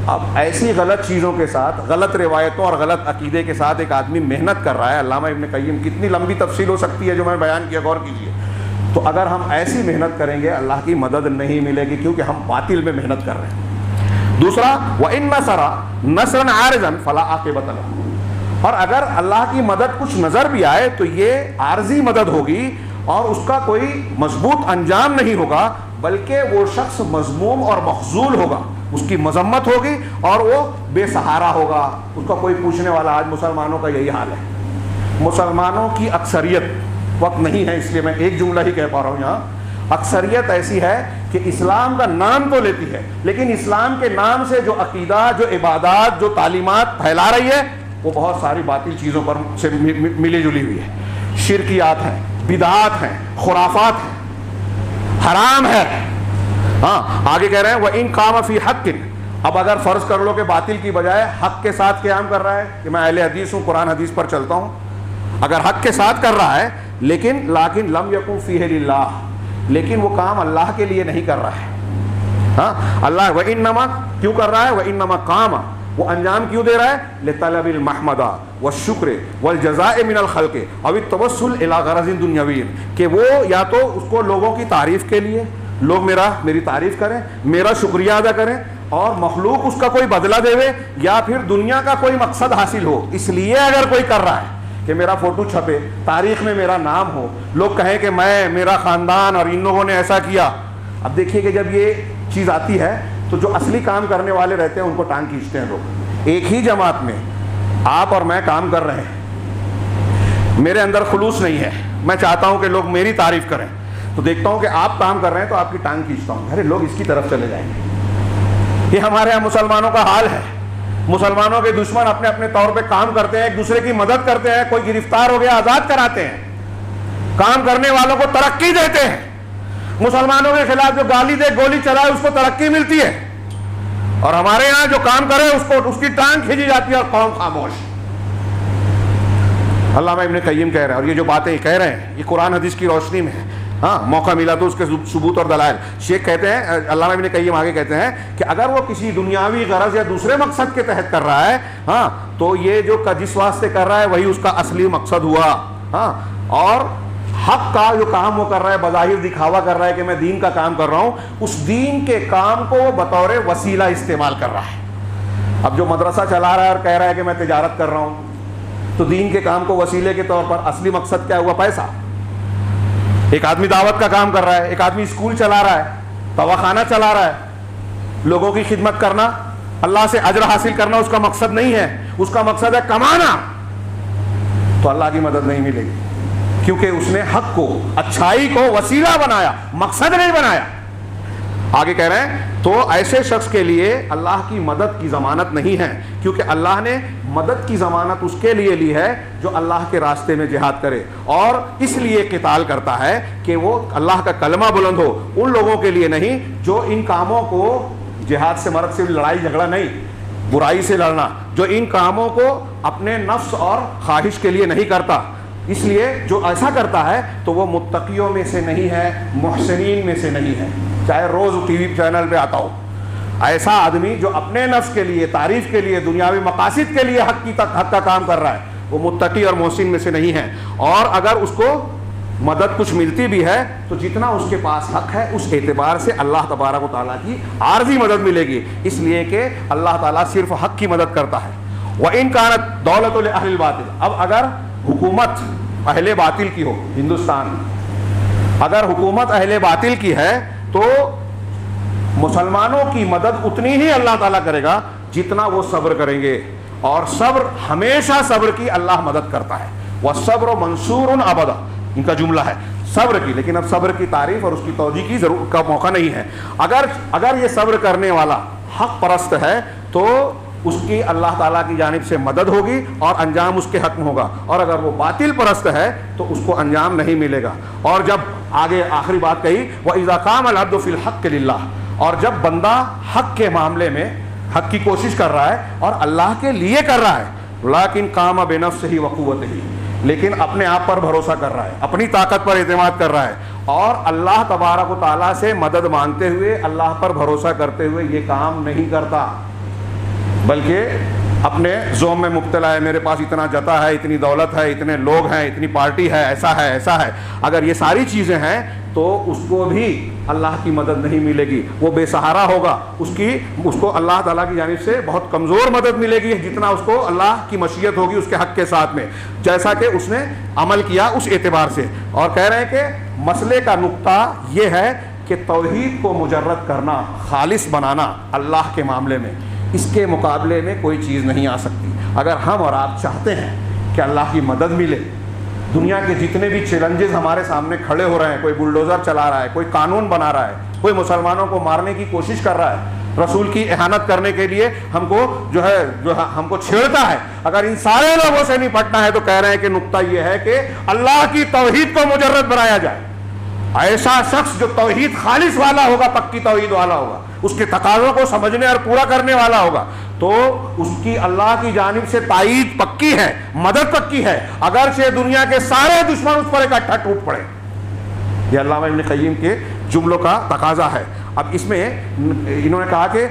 Speaker 1: اب ایسی غلط چیزوں کے ساتھ، غلط روایتوں اور غلط عقیدے کے ساتھ ایک آدمی محنت کر رہا ہے. علامہ ابن قیم، کتنی لمبی تفصیل ہو سکتی ہے جو میں بیان کیا، غور کیجیے. تو اگر ہم ایسی محنت کریں گے اللہ کی مدد نہیں ملے گی، کیونکہ ہم باطل میں محنت کر رہے ہیں. دوسرا وَإِن نَصَرَ نَصْرًا عَارِضًا فَلَا عَاقِبَةَ لَهُ، اور اگر اللہ کی مدد کچھ نظر بھی آئے تو یہ عارضی مدد ہوگی اور اس کا کوئی مضبوط انجام نہیں ہوگا، بلکہ وہ شخص مذموم اور مخذول ہوگا، اس کی مذمت ہوگی اور وہ بے سہارا ہوگا، اس کا کوئی پوچھنے والا. آج مسلمانوں کا یہی حال ہے. مسلمانوں کی اکثریت، وقت نہیں ہے اس لیے میں ایک جملہ ہی کہہ پا رہا ہوں یہاں، اکثریت ایسی ہے کہ اسلام کا نام تو لیتی ہے، لیکن اسلام کے نام سے جو عقیدہ، جو عبادات، جو تعلیمات پھیلا رہی ہے وہ بہت ساری باطل چیزوں پر سے ملی جلی ہوئی ہے. شرکیات ہیں، بدعات ہیں، خرافات ہیں، حرام ہے. ہاں آگے کہہ رہے ہیں وَإِن قَامَ فِي حَقٍ، اب اگر فرض کر لو کہ باطل کی بجائے حق کے ساتھ قیام کر رہا ہے، کہ میں اہل حدیث ہوں، قرآن حدیث پر چلتا ہوں، اگر حق کے ساتھ کر رہا ہے لیکن لم یکن فیہ للہ، لیکن وہ کام اللہ کے لیے نہیں کر رہا ہے. ہاں اللہ وَإِنَّمَا کیوں کر رہا ہے، وَإِنَّمَا قَامَ، وہ انجام کیوں دے رہا ہے، لِطَلَبِ الْمَحْمَدَةِ وَالشُّكْرِ وَالْجَزَاءِ مِنَ الْخَلْقِ أَوِ التَّوَسُّلِ إِلَى غَرَضٍ دُنْیَوِیٍّ، کہ وہ یا تو اس کو لوگوں کی تعریف کے لیے، لوگ میری تعریف کریں، میرا شکریہ ادا کریں، اور مخلوق اس کا کوئی بدلہ دے، یا پھر دنیا کا کوئی مقصد حاصل ہو، اس لیے اگر کوئی کر رہا ہے کہ میرا فوٹو چھپے، تاریخ میں میرا نام ہو، لوگ کہیں کہ میرا خاندان اور ان لوگوں نے ایسا کیا. اب دیکھیے کہ جب یہ چیز آتی ہے تو جو اصلی کام کرنے والے رہتے ہیں ان کو ٹانگ کھینچتے ہیں لوگ. ایک ہی جماعت میں آپ اور میں کام کر رہے ہیں، میرے اندر خلوص نہیں ہے، میں چاہتا ہوں کہ لوگ میری تعریف کریں، تو دیکھتا ہوں کہ آپ کام کر رہے ہیں تو آپ کی ٹانگ کھینچتا ہوں، ارے لوگ اس کی طرف چلے جائیں گے. یہ ہمارے یہاں مسلمانوں کا حال ہے. مسلمانوں کے دشمن اپنے اپنے طور پہ کام کرتے ہیں، ایک دوسرے کی مدد کرتے ہیں، کوئی گرفتار ہو گیا آزاد کراتے ہیں، کام کرنے والوں کو ترقی دیتے ہیں. مسلمانوں کے خلاف جو گالی دے، گولی چلائے، اس کو ترقی ملتی ہے، اور ہمارے یہاں جو کام کرے اس کی ٹانگ کھینچی جاتی ہے اور قوم خاموش. علامہ ابن قیم کہہ رہے ہیں، اور یہ جو باتیں کہہ رہے ہیں یہ قرآن حدیث کی روشنی میں ہے. ہاں موقع ملا تو اس کے ثبوت اور دلائل. شیخ کہتے ہیں، علامہ ابن قیم آگے کہتے ہیں کہ اگر وہ کسی دنیاوی غرض یا دوسرے مقصد کے تحت کر رہا ہے، ہاں تو یہ جو جس واسطے کر رہا ہے وہی اس کا اصلی مقصد ہوا. ہاں اور حق کا جو کام وہ کر رہا ہے، بظاہر دکھاوا کر رہا ہے کہ میں دین کا کام کر رہا ہوں، اس دین کے کام کو بطور وسیلہ استعمال کر رہا ہے. اب جو مدرسہ چلا رہا ہے اور کہہ رہا ہے کہ میں تجارت کر رہا ہوں، تو دین کے کام کو وسیلے کے طور پر، اصلی مقصد کیا ہوا، پیسہ. ایک آدمی دعوت کا کام کر رہا ہے، ایک آدمی اسکول چلا رہا ہے، دواخانہ چلا رہا ہے. لوگوں کی خدمت کرنا، اللہ سے اجر حاصل کرنا اس کا مقصد نہیں ہے، اس کا مقصد ہے کمانا، تو اللہ کی مدد نہیں ملے گی، کیونکہ اس نے حق کو، اچھائی کو وسیلہ بنایا، مقصد نہیں بنایا. آگے کہہ رہے ہیں تو ایسے شخص کے لیے اللہ کی مدد کی ضمانت نہیں ہے، کیونکہ اللہ نے مدد کی ضمانت اس کے لیے لی ہے جو اللہ کے راستے میں جہاد کرے، اور اس لیے قتال کرتا ہے کہ وہ اللہ کا کلمہ بلند ہو. ان لوگوں کے لیے نہیں جو ان کاموں کو، جہاد سے مرد سے لڑائی جھگڑا نہیں، برائی سے لڑنا، جو ان کاموں کو اپنے نفس اور خواہش کے لیے نہیں کرتا. اس لیے جو ایسا کرتا ہے تو وہ متقیوں میں سے نہیں ہے، محسنین میں سے نہیں ہے، چاہے روز ٹی وی چینل پہ آتا ہو. ایسا آدمی جو اپنے نفس کے لیے، تعریف کے لیے، دنیاوی مقاصد کے لیے حق کا کام کر رہا ہے، وہ متقی اور محسن میں سے نہیں ہے. اور اگر اس کو مدد کچھ ملتی بھی ہے تو جتنا اس کے پاس حق ہے اس اعتبار سے اللہ تبارک و تعالیٰ کی عارضی مدد ملے گی، اس لیے کہ اللہ تعالیٰ صرف حق کی مدد کرتا ہے. وَإِن كَانَتْ دَوْلَةُ لِأَهْلِ الْبَاطِلِ، اب اگر حکومت اہل باطل کی ہو، ہندوستان اگر حکومت اہل باطل کی ہے تو مسلمانوں کی مدد اتنی ہی اللہ تعالیٰ کرے گا جتنا وہ صبر کریں گے اور صبر ہمیشہ صبر کی اللہ مدد کرتا ہے. والصبر منصور ابدا، ان کا جملہ ہے صبر کی. لیکن اب صبر کی تعریف اور اس کی توجیہ کی ضرورت کا موقع نہیں ہے. اگر یہ صبر کرنے والا حق پرست ہے تو اس کی اللہ تعالیٰ کی جانب سے مدد ہوگی اور انجام اس کے حق میں ہوگا. اور اگر وہ باطل پرست ہے تو اس کو انجام نہیں ملے گا. اور جب آگے آخری بات کہی وَإِذَا قَامَ الْعَبْدُ فِي الْحَقِّ لِلَّهِ، اور جب بندہ حق کے معاملے میں حق کی کوشش کر رہا ہے اور اللہ کے لیے کر رہا ہے، لَكِنْ قَامَ بِنَفْسِهِ وَقُوَّتِهِ، لیکن اپنے آپ پر بھروسہ کر رہا ہے، اپنی طاقت پر اعتماد کر رہا ہے اور اللہ تبارک و تعالیٰ سے مدد مانگتے ہوئے، اللہ پر بھروسہ کرتے ہوئے یہ کام نہیں کرتا، بلکہ اپنے زوم میں مبتلا ہے. میرے پاس اتنا جتا ہے، اتنی دولت ہے، اتنے لوگ ہیں، اتنی پارٹی ہے، ایسا ہے ایسا ہے. اگر یہ ساری چیزیں ہیں تو اس کو بھی اللہ کی مدد نہیں ملے گی، وہ بے سہارا ہوگا. اس کو اللہ تعالیٰ کی جانب سے بہت کمزور مدد ملے گی جتنا اس کو اللہ کی مشیت ہوگی اس کے حق کے ساتھ میں، جیسا کہ اس نے عمل کیا اس اعتبار سے. اور کہہ رہے ہیں کہ مسئلے کا نقطہ یہ ہے کہ توحید کو مجرد کرنا، خالص بنانا اللہ کے معاملے میں، اس کے مقابلے میں کوئی چیز نہیں آ سکتی. اگر ہم اور آپ چاہتے ہیں کہ اللہ کی مدد ملے، دنیا کے جتنے بھی چیلنجز ہمارے سامنے کھڑے ہو رہے ہیں، کوئی بلڈوزر چلا رہا ہے، کوئی قانون بنا رہا ہے، کوئی مسلمانوں کو مارنے کی کوشش کر رہا ہے، رسول کی اہانت کرنے کے لیے ہم کو جو ہم کو چھیڑتا ہے، اگر ان سارے لوگوں سے نپٹنا ہے تو کہہ رہے ہیں کہ نقطہ یہ ہے کہ اللہ کی توحید کو مجرد بنایا جائے. ایسا شخص جو توحید خالص والا ہوگا، پکی توحید والا ہوگا، اس کے تقاضوں کو سمجھنے اور پورا کرنے والا ہوگا، تو اس کی اللہ کی جانب سے تائید پکی ہے، مدد پکی ہے، اگرچہ دنیا کے سارے دشمن اس پر اکٹھا ٹوٹ پڑے. یہ علامہ ابن قیم کے جملوں کا تقاضا ہے. اب اس میں انہوں نے کہا کہ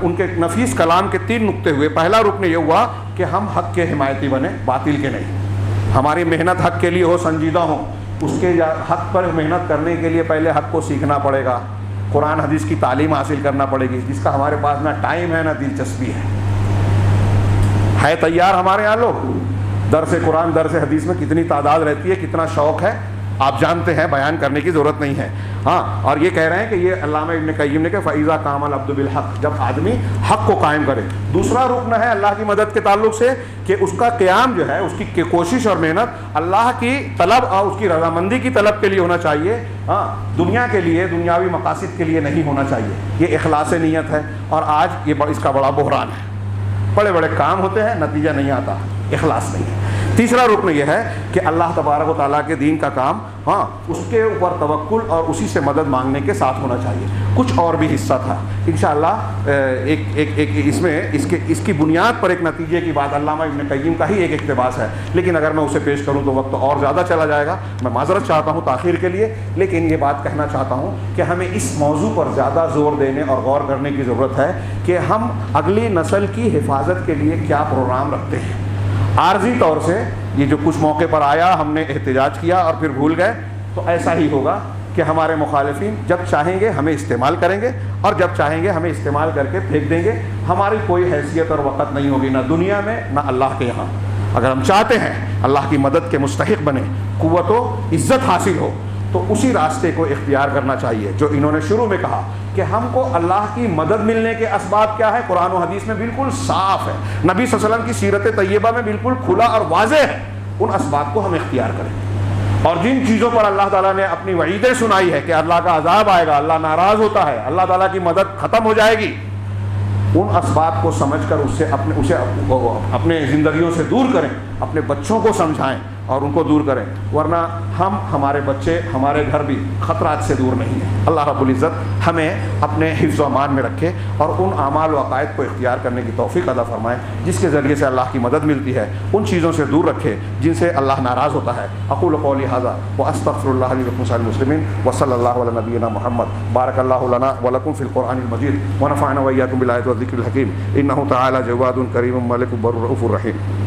Speaker 1: ان کے نفیس کلام کے 3 نقطے ہوئے. پہلا رکن یہ ہوا کہ ہم حق کے حمایتی بنے، باطل کے نہیں. ہماری محنت حق کے لیے ہو، سنجیدہ ہو. اس کے حق پر محنت کرنے کے لیے پہلے حق کو سیکھنا پڑے گا، قرآن حدیث کی تعلیم حاصل کرنا پڑے گی، جس کا ہمارے پاس نہ ٹائم ہے نہ دلچسپی ہے. تیار ہمارے یہاں لوگ؟ درس قرآن درس حدیث میں کتنی تعداد رہتی ہے، کتنا شوق ہے، آپ جانتے ہیں، بیان کرنے کی ضرورت نہیں ہے. ہاں، اور یہ کہہ رہے ہیں کہ یہ علامہ ابن قیم نے کہ فَإِذَا قَامَ الْعَبْدُ بِالْحَقِّ، جب آدمی حق کو قائم کرے. دوسرا رکن ہے اللہ کی مدد کے تعلق سے کہ اس کا قیام جو ہے، اس کی کوشش اور محنت اللہ کی طلب اور اس کی رضامندی کی طلب کے لیے ہونا چاہیے. ہاں، دنیا کے لیے، دنیاوی مقاصد کے لیے نہیں ہونا چاہیے. یہ اخلاص نیت ہے. اور آج یہ اس کا بڑا بحران ہے. بڑے بڑے کام ہوتے ہیں، نتیجہ نہیں آتا، اخلاص نہیں ہے. تیسرا رکن یہ ہے کہ اللہ تبارک و تعالیٰ کے دین کا کام، ہاں، اس کے اوپر توکل اور اسی سے مدد مانگنے کے ساتھ ہونا چاہیے. کچھ اور بھی حصہ تھا انشاءاللہ. اس میں اس کی بنیاد پر ایک نتیجے کی بات علامہ ابن قیم کا ہی ایک اقتباس ہے، لیکن اگر میں اسے پیش کروں تو وقت اور زیادہ چلا جائے گا. میں معذرت چاہتا ہوں تاخیر کے لیے، لیکن یہ بات کہنا چاہتا ہوں کہ ہمیں اس موضوع پر زیادہ زور دینے اور غور کرنے کی ضرورت ہے کہ ہم اگلی نسل کی حفاظت کے لیے کیا پروگرام رکھتے ہیں. عارضی طور سے یہ جو کچھ موقع پر آیا، ہم نے احتجاج کیا اور پھر بھول گئے، تو ایسا ہی ہوگا کہ ہمارے مخالفین جب چاہیں گے ہمیں استعمال کریں گے اور جب چاہیں گے ہمیں استعمال کر کے پھینک دیں گے. ہماری کوئی حیثیت اور وقت نہیں ہوگی، نہ دنیا میں نہ اللہ کے یہاں. اگر ہم چاہتے ہیں اللہ کی مدد کے مستحق بنے، قوت و عزت حاصل ہو، تو اسی راستے کو اختیار کرنا چاہیے جو انہوں نے شروع میں کہا کہ ہم کو اللہ کی مدد ملنے کے اسباب کیا ہے. قرآن و حدیث میں بالکل صاف ہے، نبی صلی اللہ علیہ وسلم کی سیرت طیبہ میں بالکل کھلا اور واضح ہے. ان اسباب کو ہم اختیار کریں. اور جن چیزوں پر اللہ تعالیٰ نے اپنی وعیدیں سنائی ہے کہ اللہ کا عذاب آئے گا، اللہ ناراض ہوتا ہے، اللہ تعالیٰ کی مدد ختم ہو جائے گی، ان اسباب کو سمجھ کر اسے اپنے زندگیوں سے دور کریں، اپنے بچوں کو سمجھائیں اور ان کو دور کریں، ورنہ ہم، ہمارے بچے، ہمارے گھر بھی خطرات سے دور نہیں ہیں. اللہ رب العزت ہمیں اپنے حفظ و امان میں رکھے اور ان اعمال و عقائد کو اختیار کرنے کی توفیق عطا فرمائے جس کے ذریعے سے اللہ کی مدد ملتی ہے. ان چیزوں سے دور رکھے جن سے اللہ ناراض ہوتا ہے. اقول قولی ھذا واستغفر اللہ لی ولکم سائر المسلمین وصلی اللہ علی نبینا محمد. بارک اللہ لنا ولکم فی القرآن المجید ونفعنا وإیاکم بالآیات والذکر الحکیم. انہ تعالی جواد کریم ملک بر رؤوف رحیم.